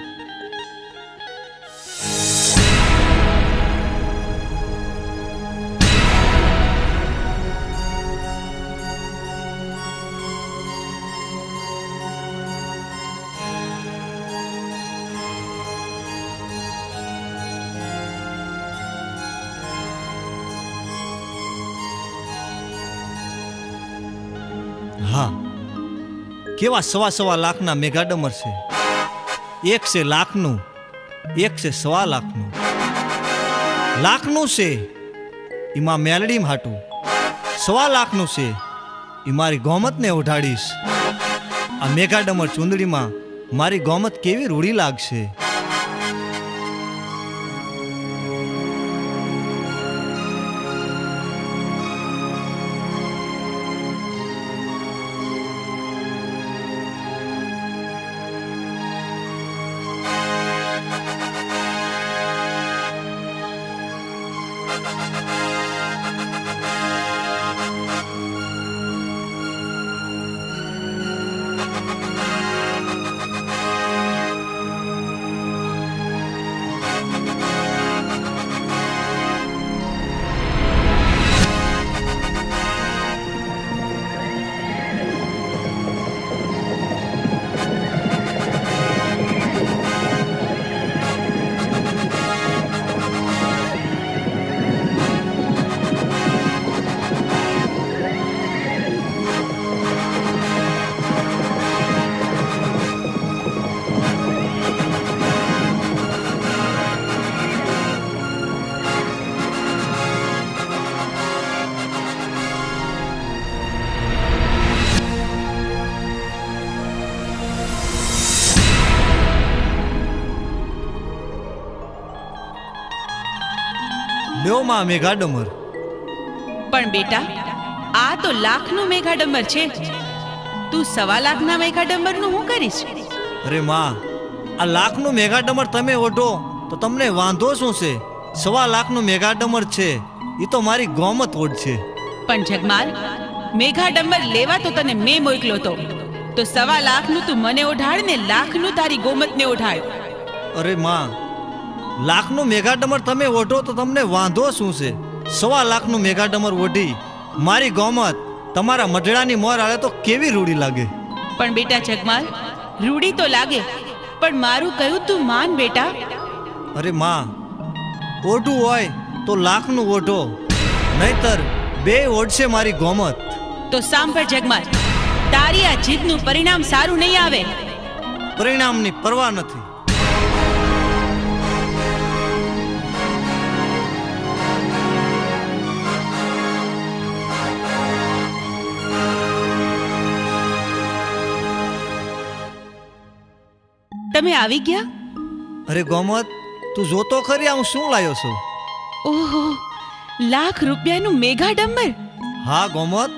હા, કેવા 1.25 લાખના મેગાડમર છે. એક છે લાખનું, એક છે 1.25 લાખનું. લાખનું છે એમાં મેલડી હાટું, 1.25 લાખનું છે એ મારી ગોમતને ઉઠાડીશ. આ મેગાડમર ચૂંદડીમાં મારી ગોમત કેવી રૂડી લાગશે. લ્યો માં મેઘાડમર. પણ બેટા, આ તો લાખનું મેઘાડંબર છે. તું 1.25 લાખના મેઘાડંબરનું શું કરીશ? અરે માં, આ લાખનું મેઘાડમર તમે ઓઢો તો તમને વાંધો શું છે? 1.25 લાખનું મેઘાડમર છે એ તો મારી ગોમત ઓઢશે. પણ જગમાલ, મેઘાડંબર લેવા તો તને મેં મોકલો તો 1.25 લાખનું તું મને ઓઢાડ ને લાખનું તારી ગોમતને ઓઢાડ. અરે માં, લાખનું મેઘાડમર તમે ઓઢો તો તમને વાંધો શું છે? 1.25 લાખનું મેઘાડમર ઓઢી મારી ગોમત તમારા મઢડાની મોર આલે તો કેવી રૂડી લાગે. પણ બેટા જગમાલ, રૂડી તો લાગે, પણ મારું કહ્યું તું માન બેટા. અરે માં, ઓઢું હોય તો લાખનું ઓઢો, નહીતર બે ઓઢશે મારી ગોમત. તો સાંભળ જગમાલ, તારી આ જીદનું પરિણામ સારું નહીં આવે. પરિણામની પરવા નથી. તમે આવી ગયા? અરે ગોમત, તું જોતો ખરી હું શું લાયો છું? ઓહો, લાખ રૂપિયાનું મેઘાડંબર. હા ગોમત.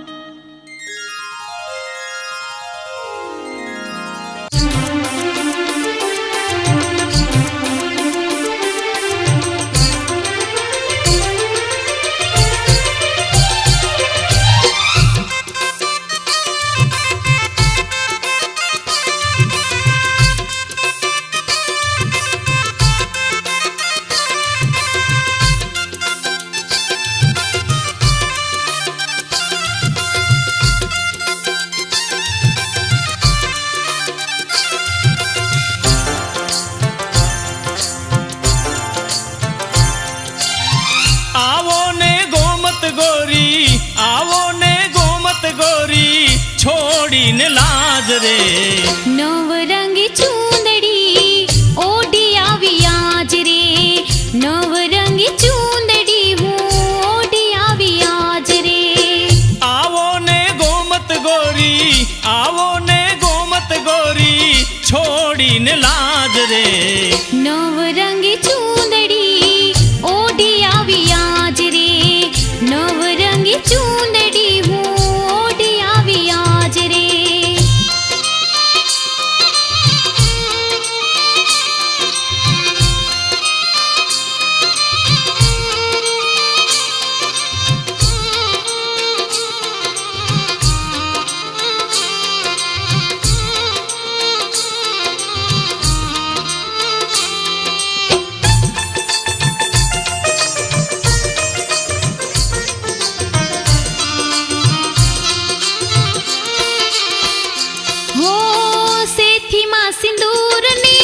છોડીને લાજ રે નવરંગી ચૂંદડી ઓઢી આવી આજ રે છોડીને લાજ રે. નવરંગી ચૂંદડી ઓઢી આવી આજ રે, નવરંગી ચૂંદડી હું ઓઢી આવી આજ રે. હો સેથીમાં સિંદૂરને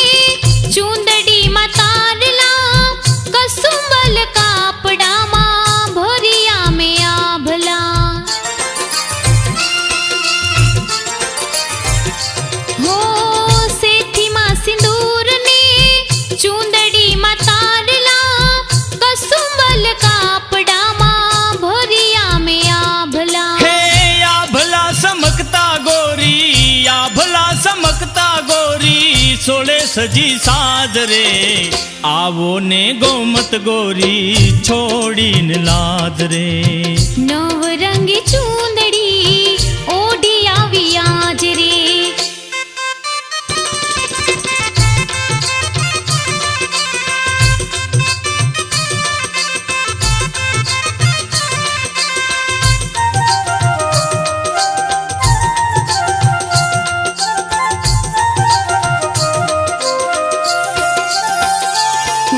ચૂંદડીમાં તારલા, કસુંબલ કાપડામાં ભર્યા મેં આભલા. હો સેથીમાં સિંદૂરને ચૂંદડીમાં તારલા, કસુંબલ કાપડામાં ભર્યા મેં આભલા. હે આ ભલા સમકતા ગોરી, આ ભલા સમકતા ગોરી, સોળે સજી સાજ રે. આવો ને ગોમત ગોરી છોડીને લાજ રે. નવરંગી ચૂંદડી ઓઢી આવી આજ રે.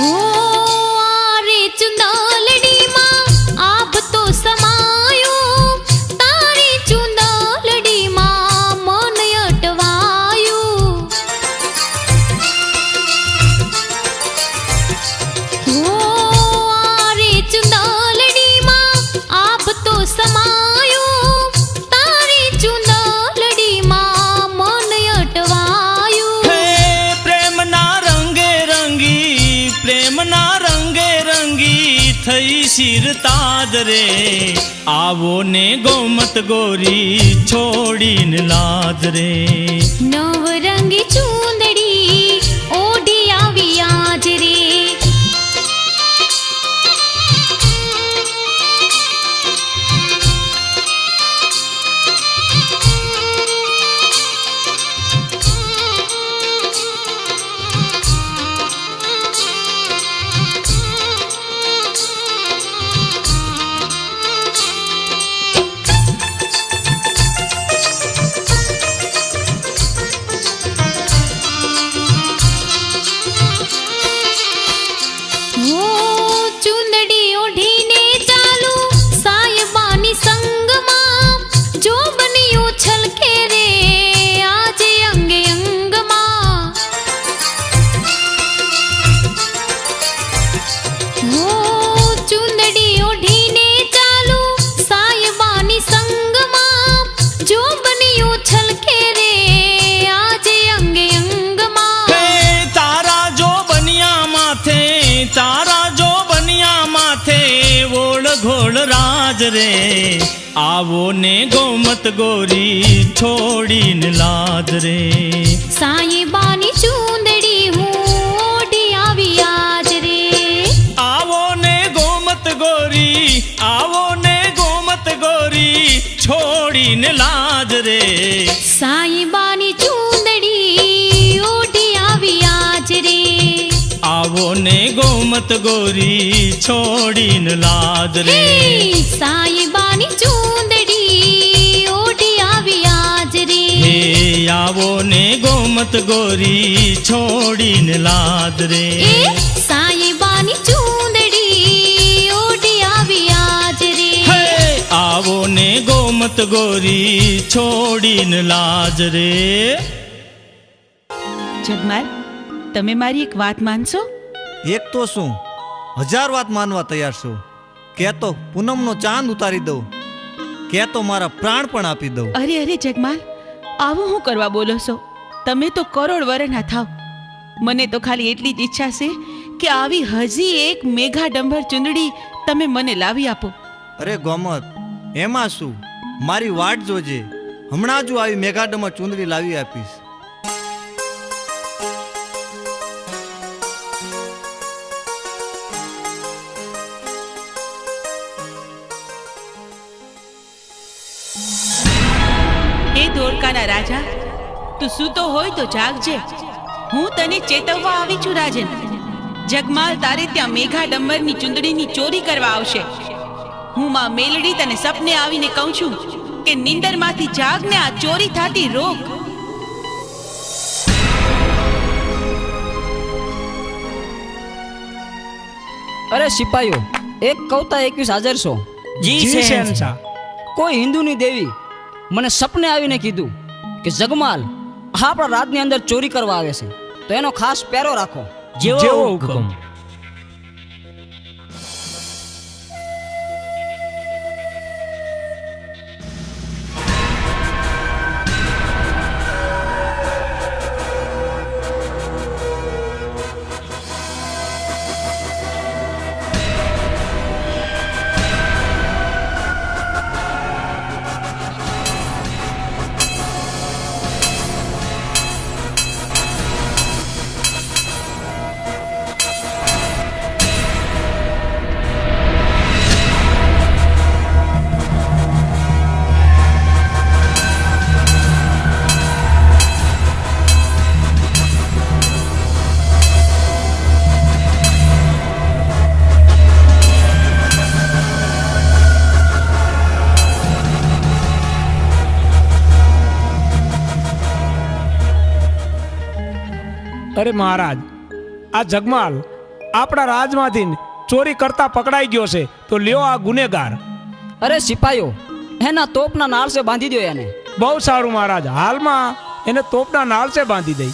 હો આરે ચુંદલડીમાં આભ તો સમાયો, તારી ચુંદલડીમાં મન અટવાયું. હો આરે ચુંદલડીમાં આભ તો સમાયો, તારી ચુંદલડીમાં મન અટવાયું. હે પ્રેમના રંગે રંગી, પ્રેમના રંગે રંગી થઈ શિર તાજ રે. આવો ને ગોમત ગોરી છોડીને લાજ રે. નવરંગી ચૂંદડી ઓઢી આવી આજ રે. હો ચૂંદડી ઓઢીને ચાલુ સાયબાની સંગમાં, જો બન્યું છલકે રે આજે અંગે અંગમાં. હો ચૂંદડી ઓઢીને ચાલુ સાયબાની સંગમાં, જો બન્યું છલકે રે આજે અંગે અંગમાં. હે તારા જો બનિયા માથે, તારા જો બનિયા માથે ઓળ ઘોળ રાજ રે. આવો ને ગોમત ગોરી છોડીને લાજ રે. સાયબાની ચૂંદડી હું ઓઢી આવી આજ રે. આવો ને ગોમત ગોરી, આવો ને ગોમત ગોરી છોડીને લાજ રે. સાયબાની ચૂંદડી ઓઢી આવી આજ રે. આવો ને ગોમત ગોરી છોડીને લાજ રે. હે સાયબાની ચૂંદડી ઓઢી આવી આજ રે. હે આવો ને ગોમત ગોરી છોડીને લાજ રે. એ સાયબાની ચૂંદડી ઓઢી આવી આજ રે. હે આવો ને ગોમત ગોરી છોડીને લાજ રે. જગમાલ, તમે મારી એક વાત માનશો? એક તો શું, 1000 વાત માનવા તૈયાર છું. કે તો પૂનમનો ચાંદ ઉતારી દઉં, કે તો મારા પ્રાણ પણ આપી દઉં. અરે અરે જગમાલ, આવું હું કરવા બોલો છો? તમે તો કરોડ વરના થાવ. મને તો ખાલી એટલી જ ઈચ્છા છે કે આવી હજી એક મેઘાડંબર ચૂંદડી તમે મને લાવી આપો. અરે ગોમત, એમાં શું, મારી વાટ જોજે, હમણાં જ આવી મેઘાડંબર ચૂંદડી લાવી આપીશ. ધોળકાના રાજા, તું સૂતો હોય તો જાગજે. હું તને ચેતવવા આવી છું રાજન. જગમાલ તારે ત્યાં મેઘા ડંબરની ચુંદડીની ચોરી કરવા આવશે. હું માં મેલડી તને સપને આવીને કહું છું કે નિંદરમાંથી જાગને આ ચોરી થાતી રોક. અરે સિપાહીઓ, એક કવતા 21 હાજર છો. જી શહેનશાહ. કોઈ હિન્દુની દેવી મને સપને આવીને કીધું કે જગમાલ આપણા રાજની અંદર ચોરી કરવા આવે છે, તો એનો ખાસ પહેરો રાખો. જેવો હુકમ. અરે મહારાજ, આ જગમાલ આપણા રાજમાંથી ચોરી કરતા પકડાઈ ગયો છે, તો લ્યો આ ગુનેગાર. અરે સિપાહીઓ, એના તોપના નાળસે બાંધી દો એને. બહુ સારું મહારાજ, હાલમાં એને તોપના નાળસે બાંધી દઈ.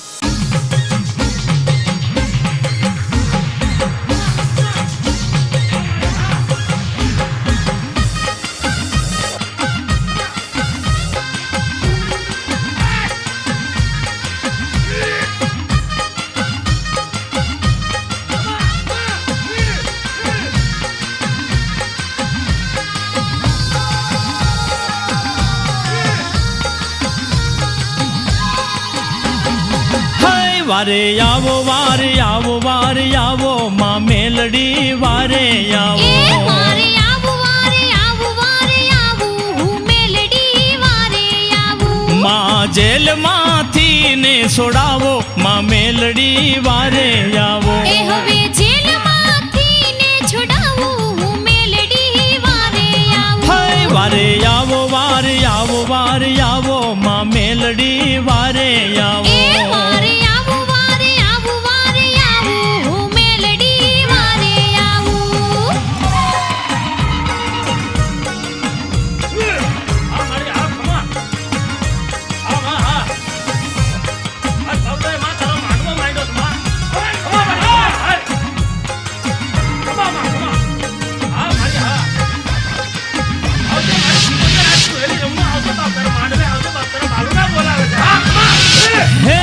વારે આવો વારે આવો વારે આવો માં મેલડી વારે આવો. વારે આવો વારે આવો વારે આવો હું મેલડી વારે આવું. માં જેલમાંથી ને છોડાવો માં મેલડી વારે આવો. એ હવે જેલમાંથી ને છોડાવું હું મેલડી વારે આવું. હાય વારે આવો વારે આવો વારે આવો માં મેલડી વારે આવો. વારે આવો વારે આવો વારે આવું હું મેલડી વારે આવું. હે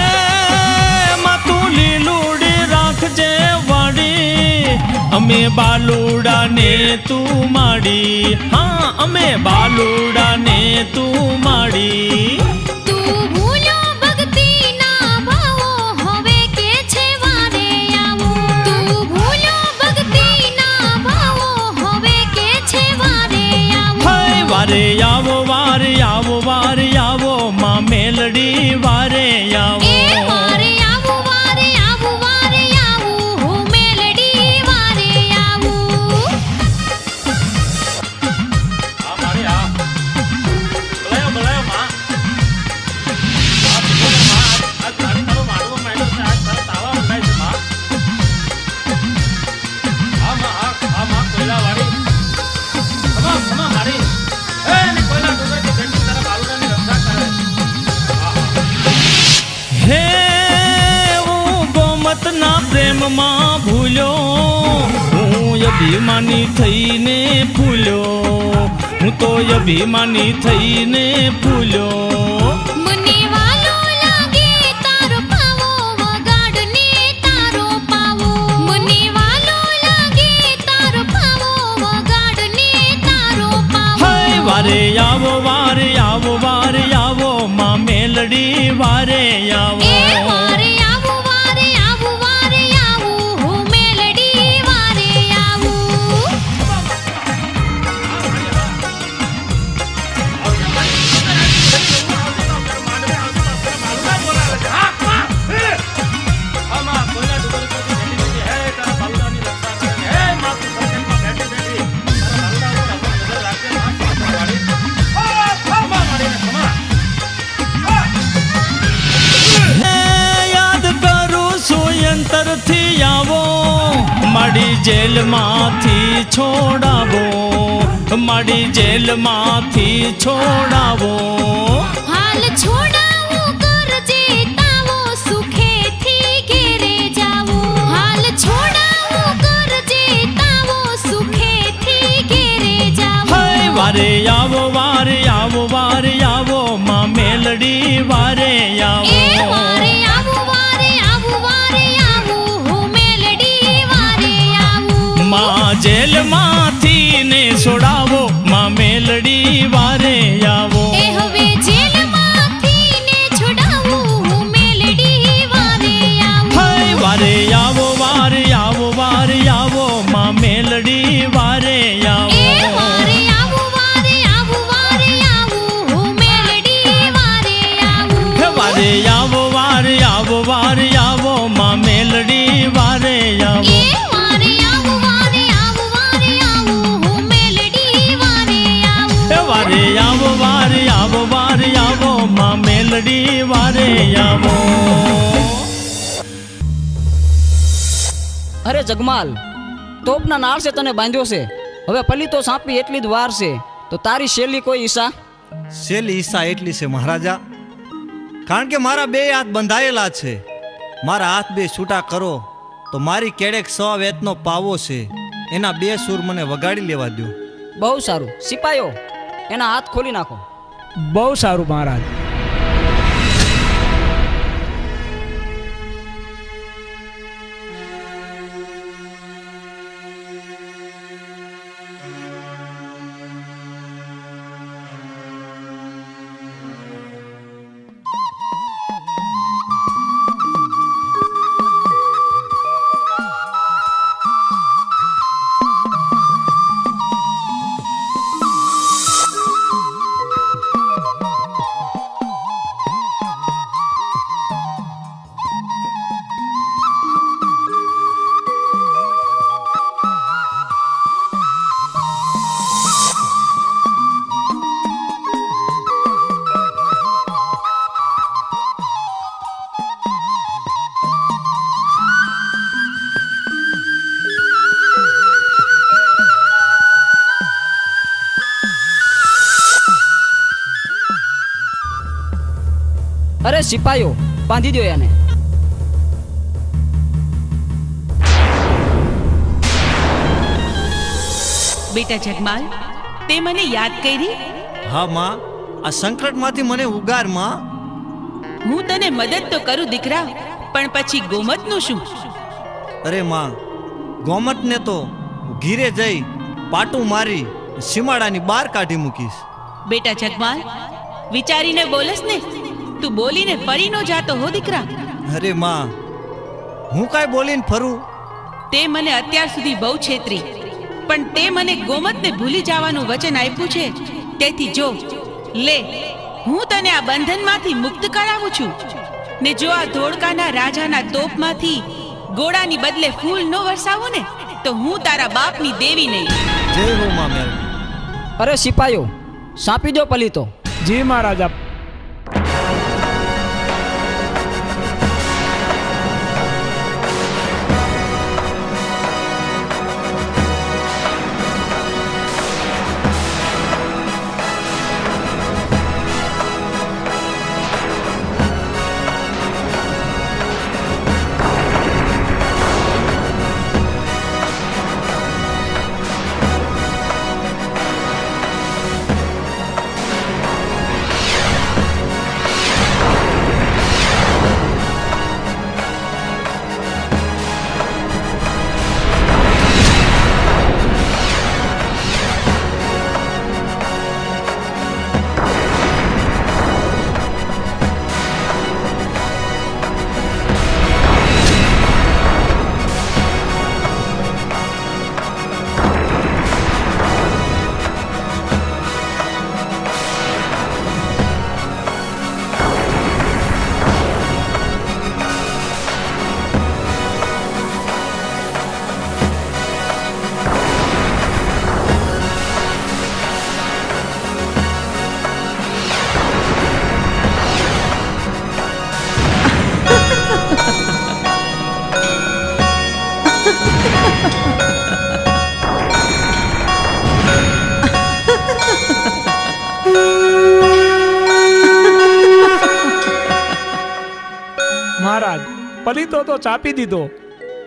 માં તું લીલુડી રાખજે વાડી, અમે બાલુડા ને તું માડી. હા અમે બાલુડા ને તું માડી. તું ભૂલો ભક્તિ ના ભાવો હવે કે છે વારે આવું. તું ભૂલો ભક્તિ ના ભાવો હવે કે છે વારે આવું. હાય વારે આવો વારે આવો વારે આવો માં મેલડી વારે આવો. વારે આવું વારે આવું વારે આવું હું મેલડી વારે આવું. હે હું ગોમતના પ્રેમમાં ભૂલ્યો, હું અભિમાની થઈને ભૂલ્યો. હું તો અભિમાની થઈને ભૂલ્યો. મને વાલો લાગે તારો પાવો વગાડને તારો પાવો. મને વાલો લાગે તારો પાવો વગાડને તારો પાવો. હાય વારે આવો વારે આવો વારે આવો માં મેલડી વારે આવો. વારે આવું વારે આવું વારે આવું હું મેલડી વારે આવું. મારી જેલમાંથી છોડાવો, મારી જેલમાંથી છોડાવો. હાલ છોડાવું કરજે તાવો સુખેથી ઘેરે જાવો. હાલ છોડાવું કરજે તાવો સુખેથી ઘેરે જાવો. હાય વારે આવો, વારે આવો, વારે આવો, માં મેલડી વારે આવો. એ વારે આવું વારે આવું વારે આવું હું મેલડી વારે આવું. માં જેલમાંથી ને છોડાવો, માં મેલડી વારે આવો. એ હવે જેલમાંથી ને છોડાવું હું મેલડી વારે આવું. હાય વારે આવો, વારે આવો, વારે આવો, માં મેલડી વારે આવો. એ વારે આવું વારે આવું વારે આવું હું મેલડી વારે આવું. હે વારે આવો, વારે આવો, વારે આવો, માં મેલડી વારે આવો. એ વારે આવું વારે આવું વારે આવું હું મેલડી વારે આવું. હે વારે આવો, વારે આવો, વારે આવો, માં મેલડી વારે આવો. અરે જગમાલ, તોપના નાળ છે તને બાંધ્યો છે. હવે પલી તો સાંપી એટલી જ વાર છે, તો તારી શેલી કોઈ ઈશા? શેલી ઈચ્છા એટલી છે મહારાજા, કારણ કે મારા બે હાથ બંધાયેલા છે. મારા હાથ બે છૂટા કરો તો મારી કેડેક 100 વેતનો પાવો છે, એના 2 સૂર મને વગાડી લેવા દો. બહુ સારું. સિપાઈઓ, એના હાથ ખોલી નાખો. બહુ સારું મહારાજ. અરે સિપાઈઓ, બાંધી દો એને. બેટા જગમાલ, તે મને યાદ કરી? હા માં, આ સંકટમાંથી મને ઉગાર માં. હું તને મદદ તો કરું દીકરા, પણ પછી ગોમતનું શું? અરે માં, ગોમતને તો ઘીરે જઈ પાટું મારી સીમાડાની બહાર કાઢી મૂકીશ. બેટા જગમાલ, વિચારીને બોલસ ને, તું બોલીને ફરી ન જાતો હો દીકરા. અરે માં, હું કાંઈ બોલીને ફરું? તે મને અત્યાર સુધી બહુ છેતરી, પણ તે મને ગોમતને ભૂલી જવાનું વચન આપ્યું છે. તેથી જો લે, હું તને આ બંધનમાંથી મુક્ત કરાવું છું. ને જો આ ધોળકાના રાજાના તોપમાંથી ગોળાની બદલે ફૂલ ન વરસાવું ને, તો હું તારા બાપની દેવી નહીં. જય હો માં મેલડી. અરે સિપાઈઓ, સાંપી દો પલી તો. જી મહારાજા. પલીતો તો ચાપી દીધો,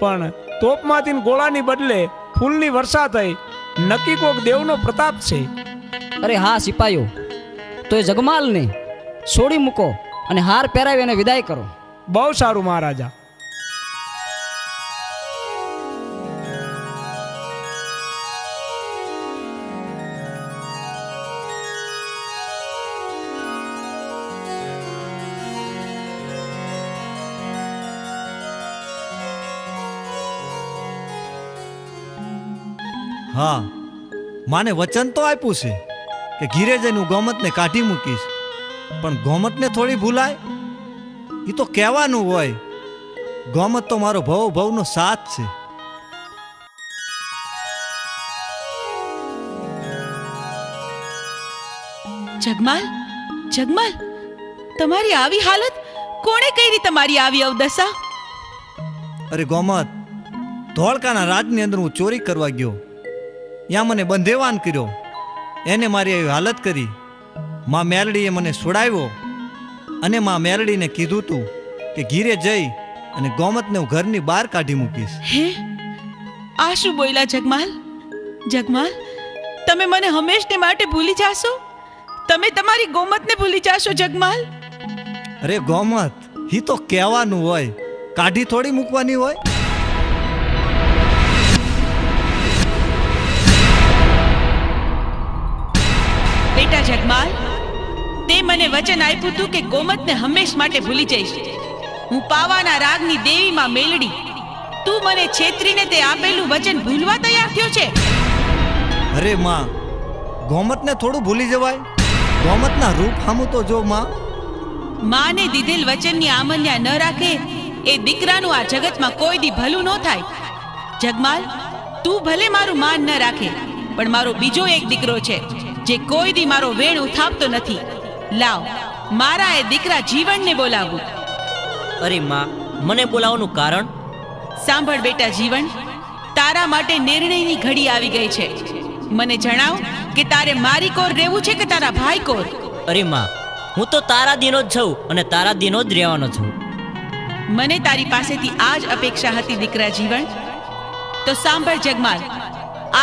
પણ તોપમાંથી ગોળાની બદલે ફૂલની વર્ષા થઈ. નક્કી કોક દેવનો પ્રતાપ છે. અરે હા સિપાહીઓ, તો એ જગમાલને છોડી મૂકો અને હાર પહેરાવી અને વિદાય કરો. બહુ સારું મહારાજા. હા, માને વચન તો આપ્યું છે કે ઘીરે જઈને હું ગોમતને કાઢી મૂકીશ, પણ ગોમતને થોડી ભૂલાય? એ તો કહેવાનું હોય. ગોમત તો મારો ભવનો સાથ છે. જગમાલ, જગમાલ, તમારી આવી હાલત કોણે કરી? તમારી આવી અવદશા? અરે ગોમત, ધોળકાના રાજની અંદર હું ચોરી કરવા ગયો, ત્યાં મને બંધેવાન કર્યો, એને મારી એવી હાલત કરી. માં મેલડીએ મને છોડાવ્યો અને માં મેલડીને કીધું તું કે ઘીરે જઈ અને ગોમતને હું ઘરની બહાર કાઢી મૂકીશ. હે, આ શું બોલ્યા જગમાલ? જગમાલ, તમે મને હંમેશને માટે ભૂલી જાશો? તમે તમારી ગોમતને ભૂલી જાશો જગમાલ? અરે ગોમત, હી તો કહેવાનું હોય, કાઢી થોડી મૂકવાની હોય. બેટા જગમાલ, તે મને વચન આપ્યું હતું કે ગોમતને હંમેશ માટે ભૂલી જઈશ. હું પાવાના રાગની દેવીમાં મેલડી. તું મને છેતરીને તે આપેલું વચન ભૂલવા તૈયાર થયો છે? અરે માં, ગોમતને થોડું ભૂલી જવાય? ગોમતના રૂપ સામું તો જો માં. માને દીધેલ વચનની આમન્યા ન રાખે એ દીકરાનું આ જગતમાં કોઈ દી ભલું ન થાય. જગમાલ, તું ભલે મારું માન ન રાખે, પણ મારો બીજો એક દીકરો છે જે કોઈ દી મારો વેણ ઉથાપતો નથી. લાવ, મારા એ દીકરા જીવનને બોલાવું. અરે માં, મને બોલાવવાનું કારણ? સાંભળ બેટા જીવન, તારા માટે નિર્ણયની ઘડી આવી ગઈ છે. મને જણાવ કે તારે મારી કોર રહેવું છે કે તારા ભાઈ કોર? અરે માં, હું તો તારા દીનો જ છું અને તારા દીનો જ રહેવાનો છું. મને તારી પાસેથી આ જ અપેક્ષા હતી દીકરા જીવન. તો સાંભળ જગમાલ,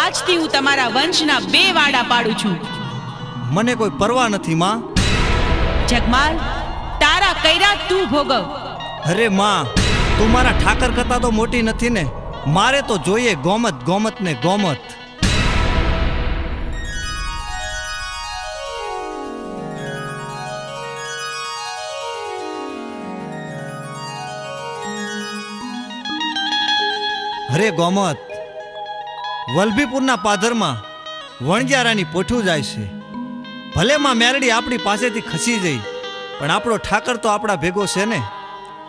આજથી હું તમારા વંશના 2 વાડા પાડું છું. મને કોઈ પરવા નથી માં. જગમાલ, તારા કૈરા તું ભોગવ. અરે માં, તું મારા ઠાકર કરતા તો મોટી નથી ને. મારે તો જોઈએ ગોમત, ગોમત ને ગોમત. અરે ગોમત, વલભીપુરના પાદરમાં વણજારાની પોઠું જાય છે. ભલે માં મેરડી આપણી પાસેથી ખસી જઈ, પણ આપણો ઠાકર તો આપણા ભેગો છે ને.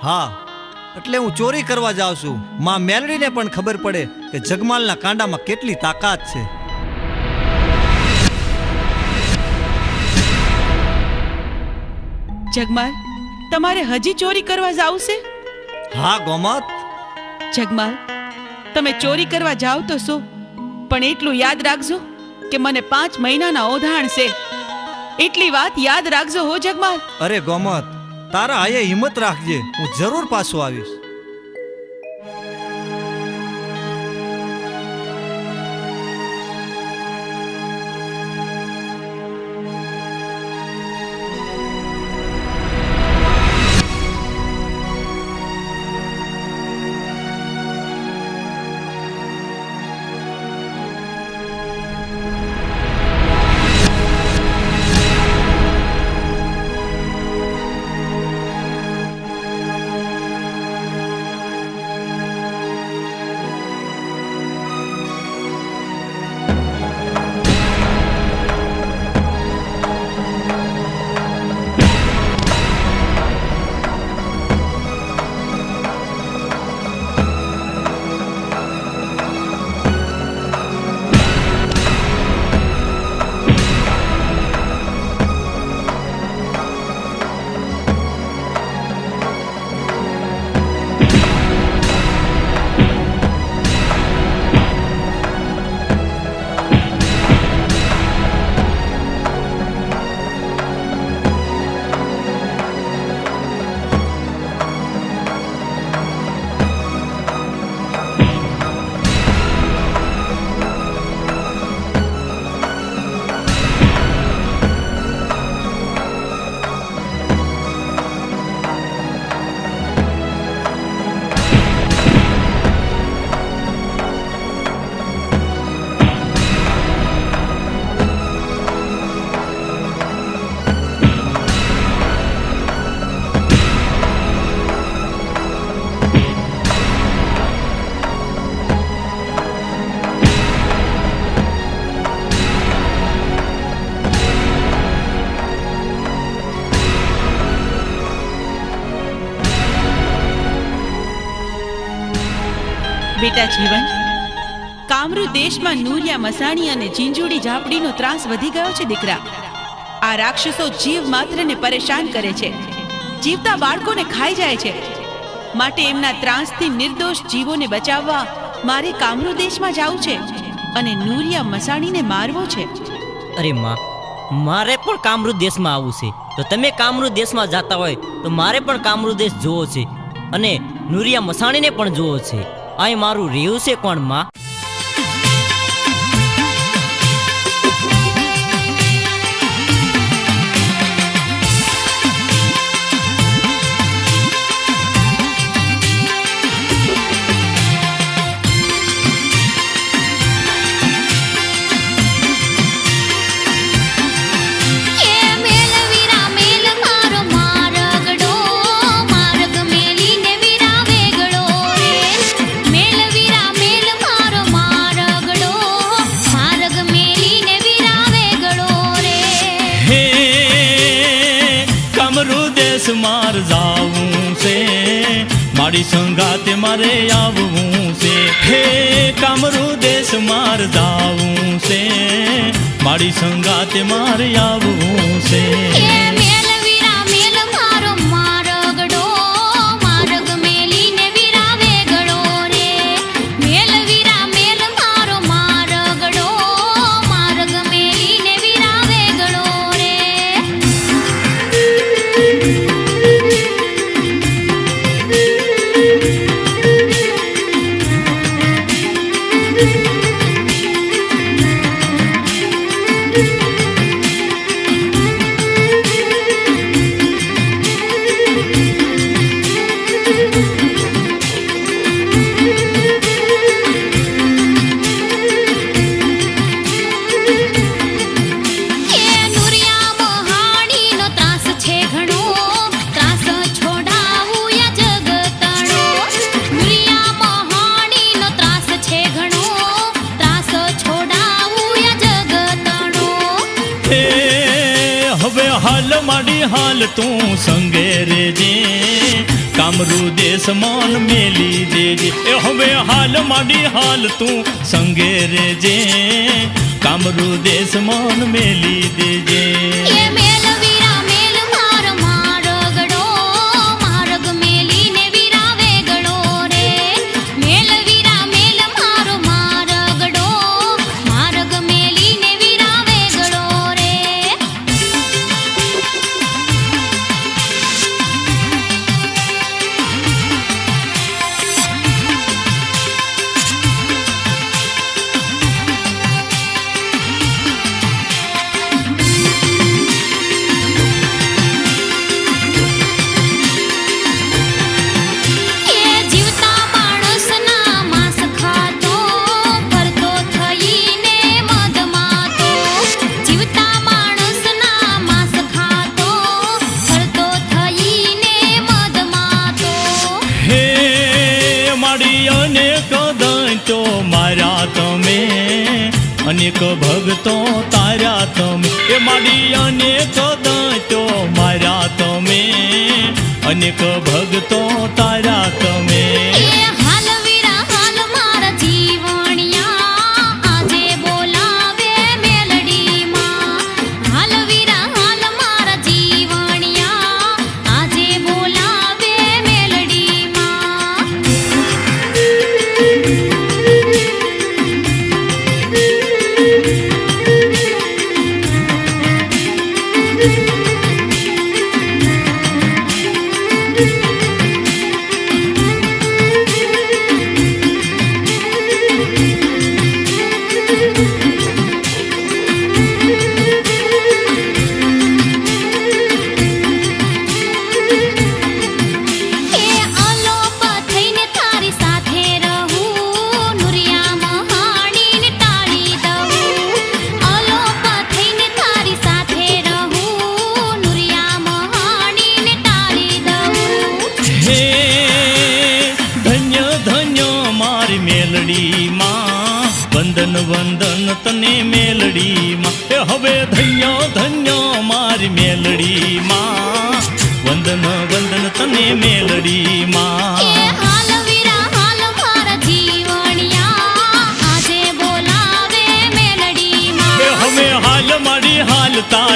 હા, એટલે હું ચોરી કરવા જાઉં છું. માં મેલડીને પણ ખબર પડે કે જગમાલના કાંડામાં કેટલી તાકાત છે. જગમાલ, તમારે હજી ચોરી કરવા જાવ છે? હા ગોમત. જગમાલ, તમે ચોરી કરવા જાઓ તો શું, પણ એટલું યાદ રાખજો કે મને 5 મહિનાના ઓધાણ છે. એટલી વાત યાદ રાખજો હો જગમાલ. અરે ગોમત, તારા આયે હિંમત રાખજે, હું જરૂર પાછો આવીશ. બેટા જીવન, કામરૂ દેશમાં નૂરિયા મસાણી અને ઝીંઝુડી ઝાપડીનો ત્રાસ વધી ગયો છે દીકરા. આ રાક્ષસો જીવ માત્રને પરેશાન કરે છે, જીવતા બાળકોને ખાઈ જાય છે. માટે એમના ત્રાસથી નિર્દોષ જીવોને બચાવવા મારે કામરૂ દેશમાં જવું છે અને નૂરિયા મસાણીને મારવો છે. અરે માં, મારે પણ કામરૂ દેશમાં આવવું છે. તો તમે કામરૂ દેશમાં જતા હોય તો મારે પણ કામરૂ દેશ જોવો છે અને નૂરિયા મસાણીને પણ જોવો છે. અહીં મારું રહેવું છે કોણ માં? માર જાવું છે, મારી સંગાતે મારે આવવું છે. હે કામરૂ દેશ માર જાવું છે, મારી સંગાતે મારે આવવું છે. હાલ તું સંગે રેજે, કામરૂ દેશ મન મેલી દેજે. એ હવે હાલ માડી હાલ તું સંગે રેજે, કામરૂ દેશ મન મેલી દેજે. અનેક ભગતો તાર્યા તમે, એ માડી અનેક દંતો માર્યા તમે, અનેક ભગતો તાર્યા તમે. વંદન વંદન તને મેલડી માં, હવે ધન્ય ધન્ય મારી મેલડી માં, વંદન વંદન તને મેલડી માં. હાલ વીરા હાલ મારા જીવન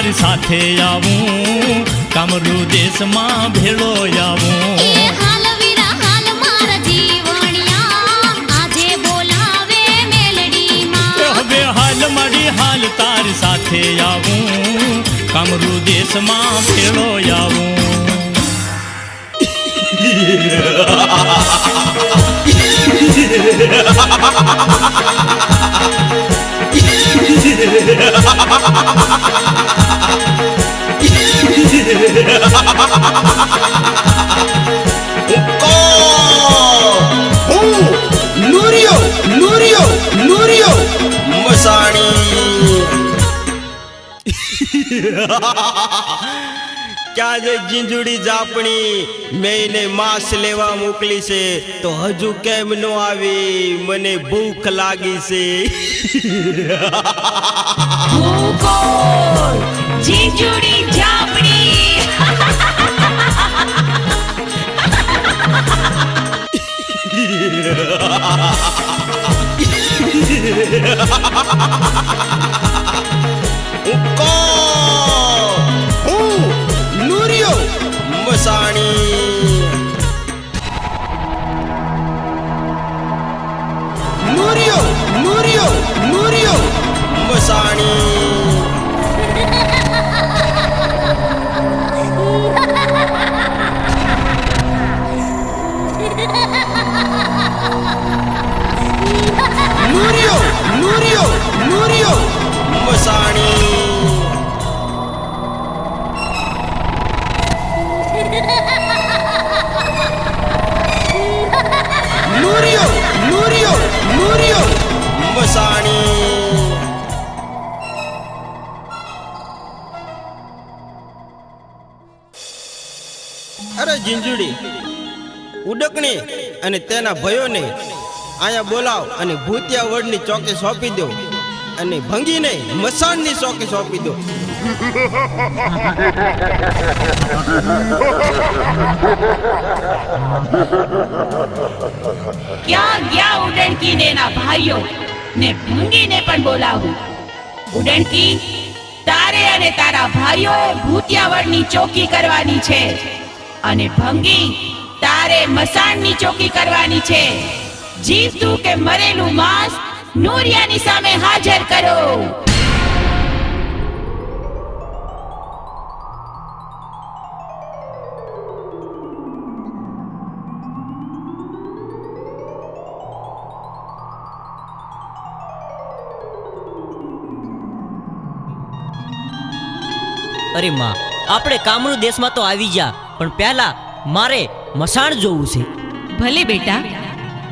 તારી સાથે આવું કામરૂ દેશમાં ભેળો આવું એ હાલ વીરા હાલ મારા જીવણિયા આજે બોલાવે મેલડીમાં હવે હાલ મારી હાલ તારી સાથે આવું કામરૂ દેશમાં ભેળો આવું નૂરિયો નૂરિયો નૂરિયો મસાણી ક્યાં જે જીંજુડી જાપણી મેં એને માંસ લેવા મોકલી છે તો હજુ કેમ નો આવી મને ભૂખ લાગી છે જીજુડી જાપડી નૂરિયો મસાણી નૂરિયો નૂરિયો નૂરિયો મસાણી નૂરિયો નૂરિયો નૂરિયો મસાણી નૂરિયો નૂરિયો નૂરિયો મસાણી અરે જીંજુડી ઉડકણી અને તેના ભયોને અહીંયા બોલાવ અને ભૂતિયા વડની ચોકી સોંપી દો અને ભંગીને મસાણની ચોકી સોંપી દો ક્યાં ગયા ઉડણકી ને એના ભાઈઓ ને ભંગીને પણ બોલાવું ઉડણકી તારે અને તારા ભાઈઓએ ભૂતિયાવડની ચોકી કરવાની છે અને ભંગી તારે મસાણની ચોકી કરવાની છે જીવતું કે મરેલું માંસ નૂરિયાની સામે હાજર કરો અરે માં આપણે કામરૂ દેશમાં તો આવી જા પણ પહેલા મારે મસાણ જોવું છે ભલે બેટા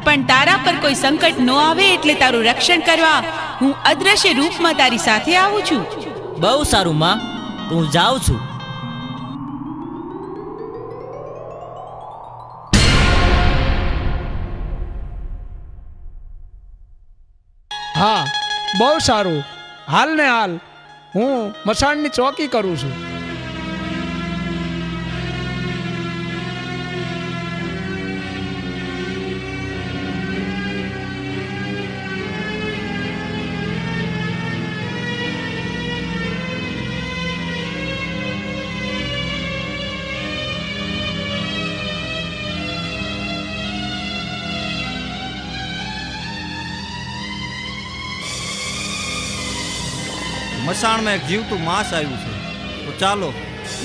પણ તારા પર કોઈ સંકટ ન આવે એટલે તારું રક્ષણ કરવા હું અદ્રશ્ય રૂપમાં તારી સાથે આવું છું બહુ સારું માં તો હું જાઉં છું હા બહુ સારું હાલ ને હાલ હું મસાણની ચોકી કરું છું મસાણમાં એક જીવતું માંસ આવ્યું છે તો ચાલો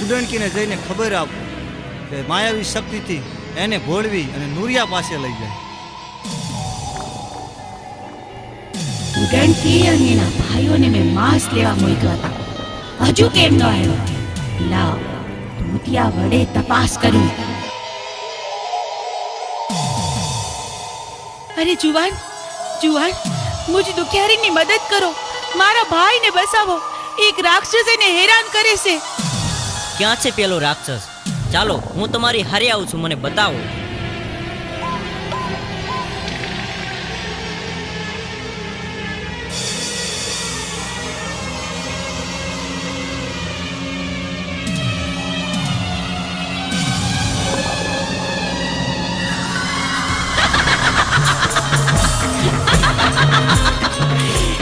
ઉડણકીને જઈને ખબર આપો કે માયાવી શક્તિથી એને ભોળવી અને નૂરિયા પાસે લઈ જાય ઉડણકી અને એના ભાઈઓને મેં માંસ લેવા મોકલ્યા હતા હજુ કેમ ન આવ્યો લાવ ભૂતિયા વડે તપાસ કરું અરે જુવાન જુવાન મુજ દુખિયારીની મદદ કરો મારા ભાઈને બસાવો એક રાક્ષસ એને હેરાન કરે છે ક્યાં છે પેલો રાક્ષસ ચાલો હું તમારી હારે આવું છું મને બતાવો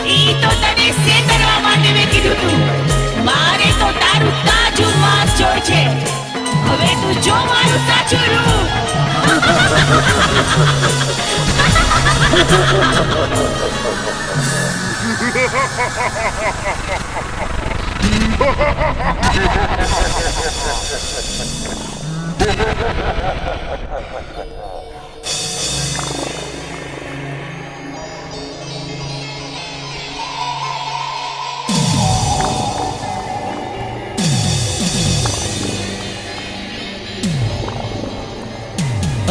ઈ તો તને સેતરવા માટે મેં કીધું તું મારે તો કમજોર છે. હવે તું જો મારું સાચું રૂપ.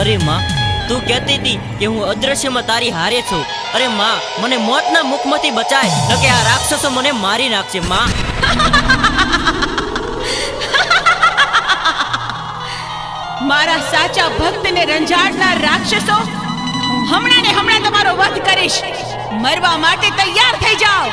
અરે માં, તું કહેતી હતી કે હું અદ્રશ્યમાં તારી હારે છું. અરે માં, મને મોતના મુખમાંથી બચાય, ન કે આ રાક્ષસો મને મારી નાખશે માં. મારા સાચા ભક્તને રંજાડનાર રાક્ષસો, હું હમણાં ને હમણાં તમારો વધ કરીશ. મરવા માટે તૈયાર થઈ જાઓ.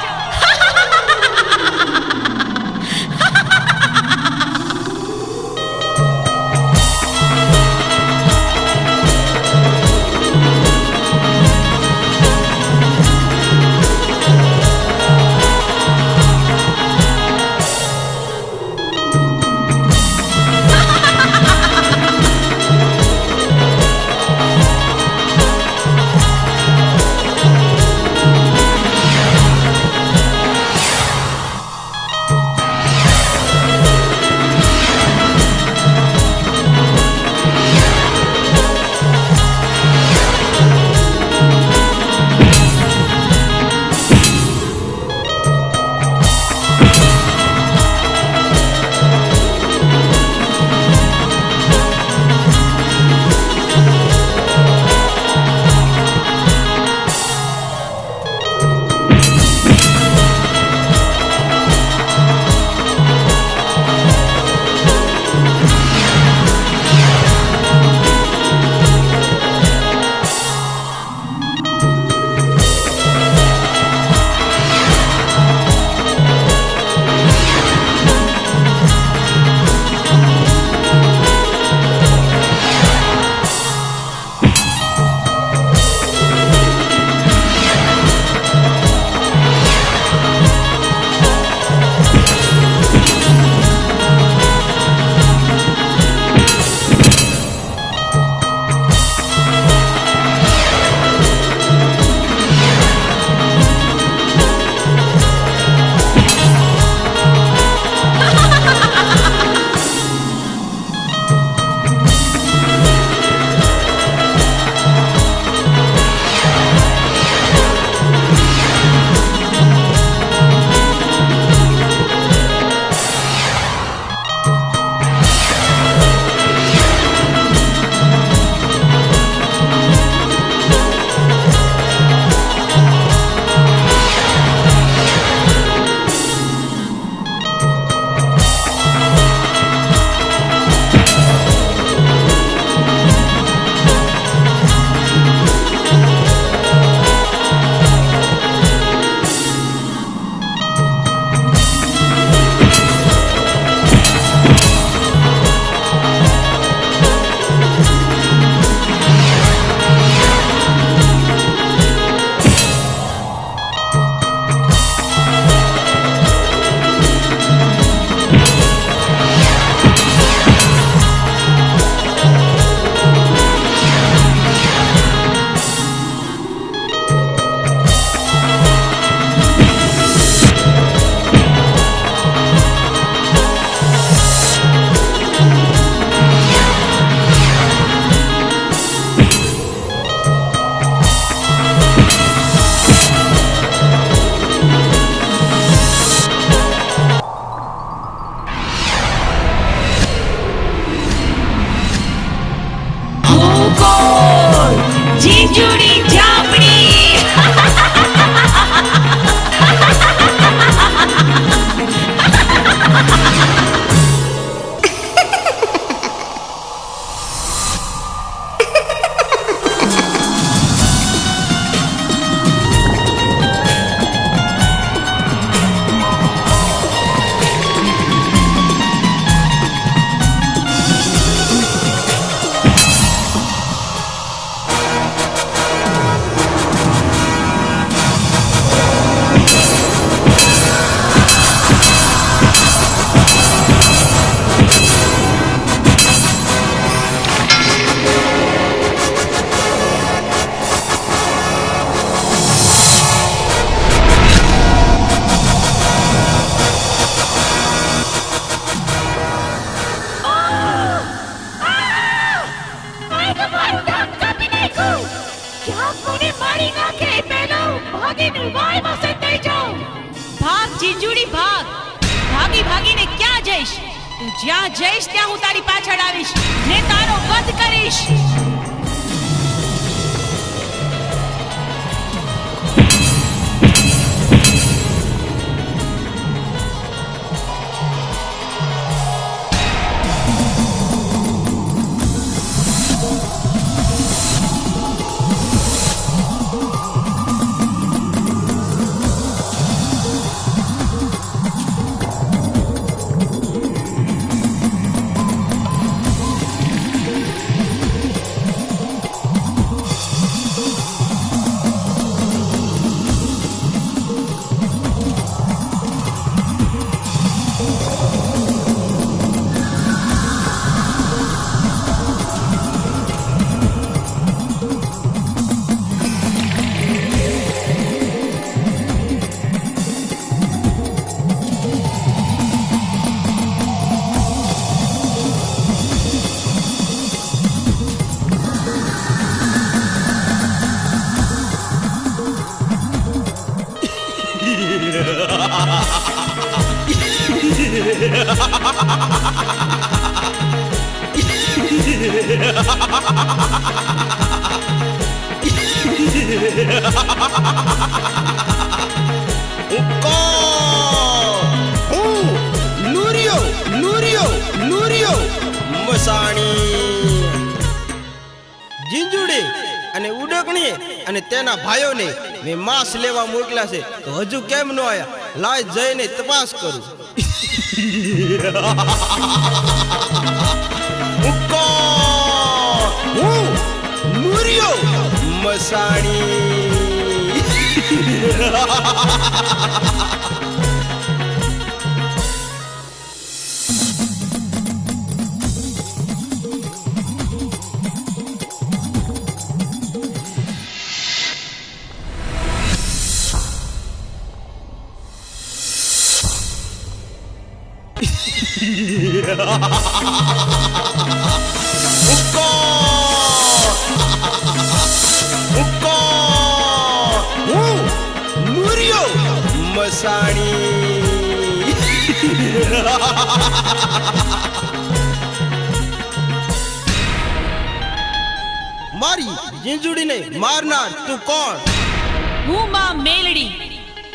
ખીચડી ચાપડી જઈશ. તું જ્યાં જઈશ ત્યાં હું તારી પાછળ આવીશ ને તારો વધ કરીશ. મસાણી જીંજુડી અને ઉડકણી અને તેના ભાઈઓને મેં માંસ લેવા મોકલ્યા છે તો હજુ કેમ ન આયા? લાય જઈને તપાસ કરું. મસાણી મસાણી મારી જીંજુડીને મારનાર તું કોણ? હું માં મેલડી,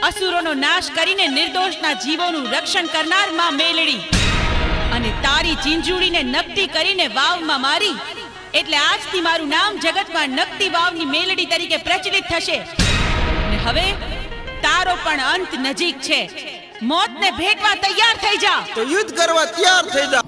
અસુરોનો નાશ કરીને નિર્દોષના જીવોનું રક્ષણ કરનાર માં મેલડી. અને તારી જીંજુડીને નકટી કરીને વાવમાં મારી એટલે આજથી મારું નામ જગતમાં નકટી વાવની મેલડી તરીકે પ્રચલિત થશે. ને હવે તારો પણ અંત નજીક છે. મોતને ભેટવા તૈયાર થઈ જા. તો યુદ્ધ કરવા તૈયાર થઈ જા.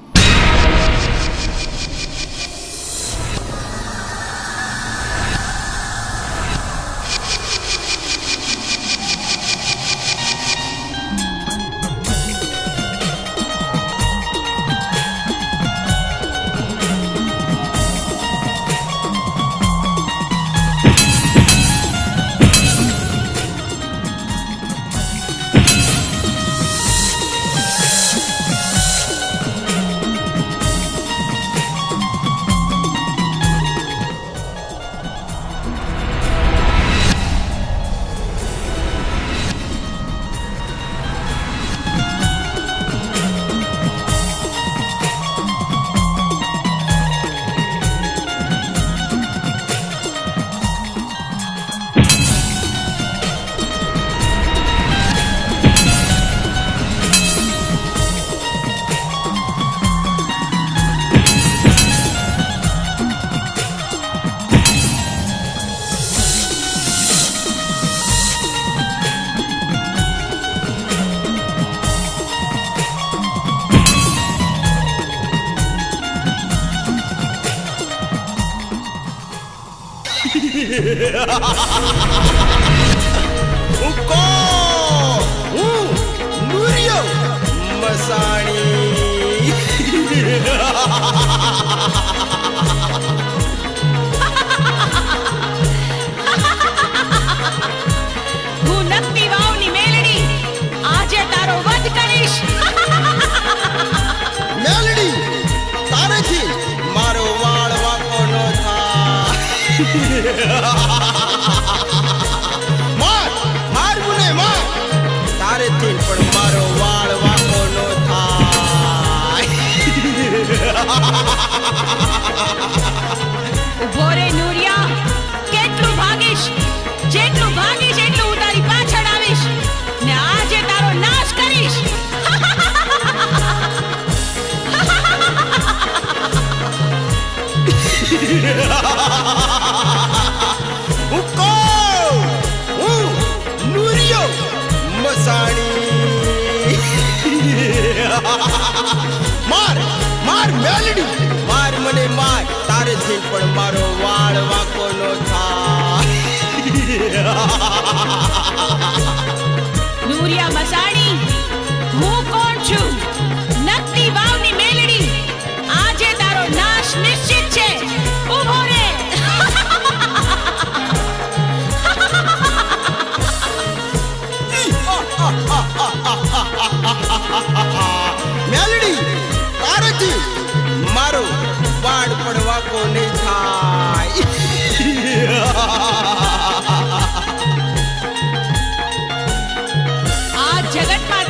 તારેથી પણ મારો વાળ વાકો નો થાય. ઉભો રે નુરિયા, કેટલું ભાગીશ? જેટલું ભાગીશ એટલું હું તારી પાછળ આવીશ ને આજે તારો નાશ કરીશ. હું કોણ? હું નુરિયો મસાણી. માર માર મેલડી, માર મને માર, તારેથી પણ મારો વાળ વાંકો નો થાય. નુરિયા મસાણી, હું કોણ છું? નકલી વાવની મેલડી. આજે તારો નાશ નિશ્ચિત છે. ઉભો રે. મેલડી, તારેથી મારો વાળ પણ વાંકો નહીં થાય. આ જગતમાં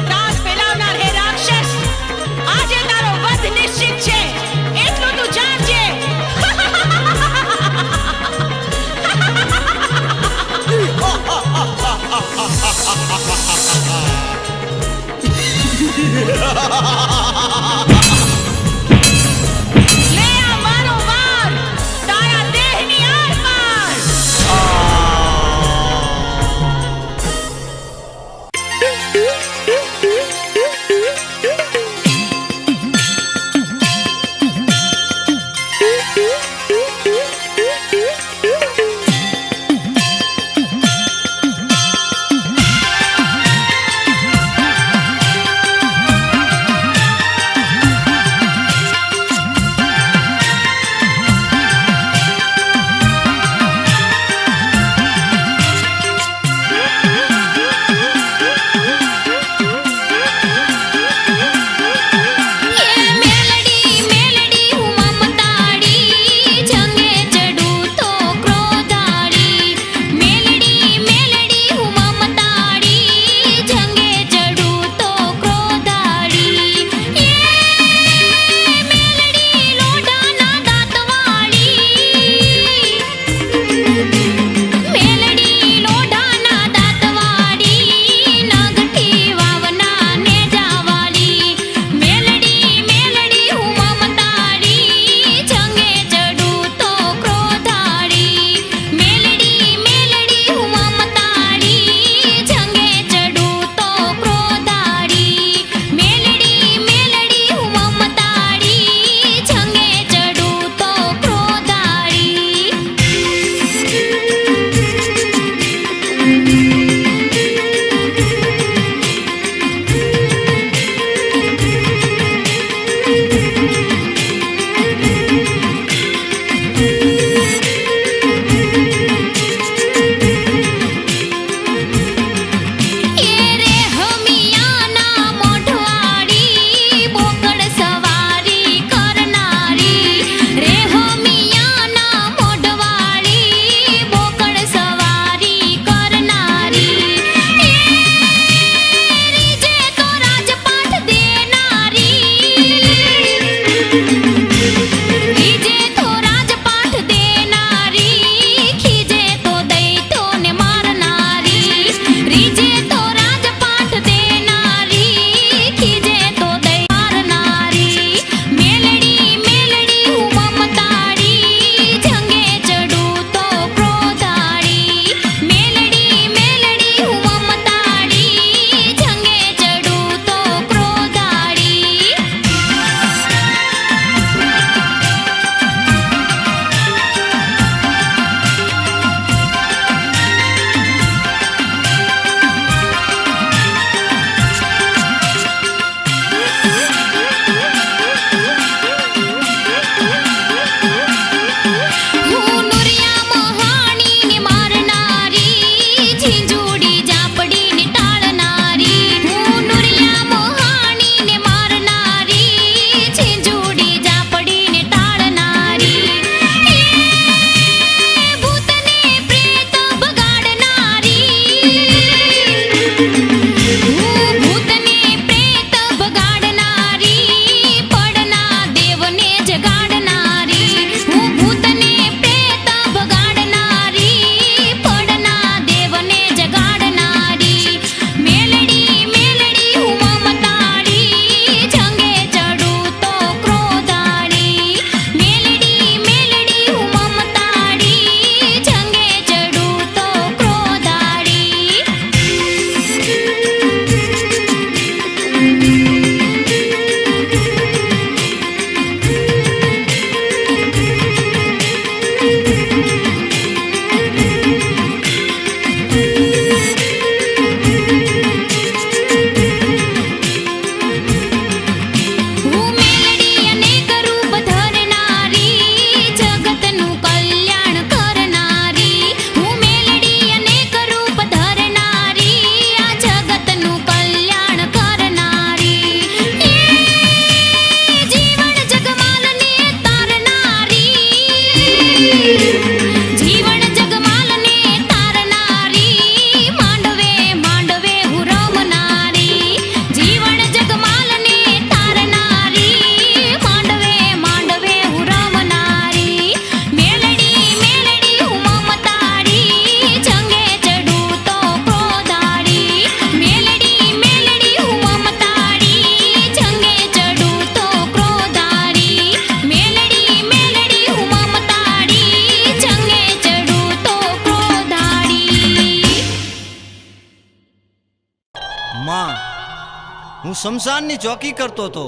હું શમશાનની ચોકી કરતો હતો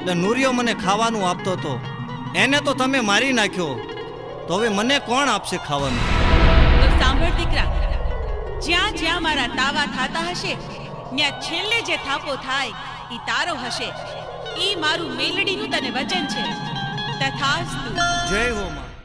ને નુરિયો મને ખાવાનું આપતો હતો. એને તો તમે મારી નાખ્યો, તો હવે મને કોણ આપશે ખાવાનું? તો સાંભળ દીકરા, જ્યાં જ્યાં મારા તાવા થાતા હશે ત્યાં છેલ્લે જે થાપો થાય ઈ તારો હશે. ઈ મારું મેલડીનું તને વચન છે. તથાસ્તુ. જય હો માં.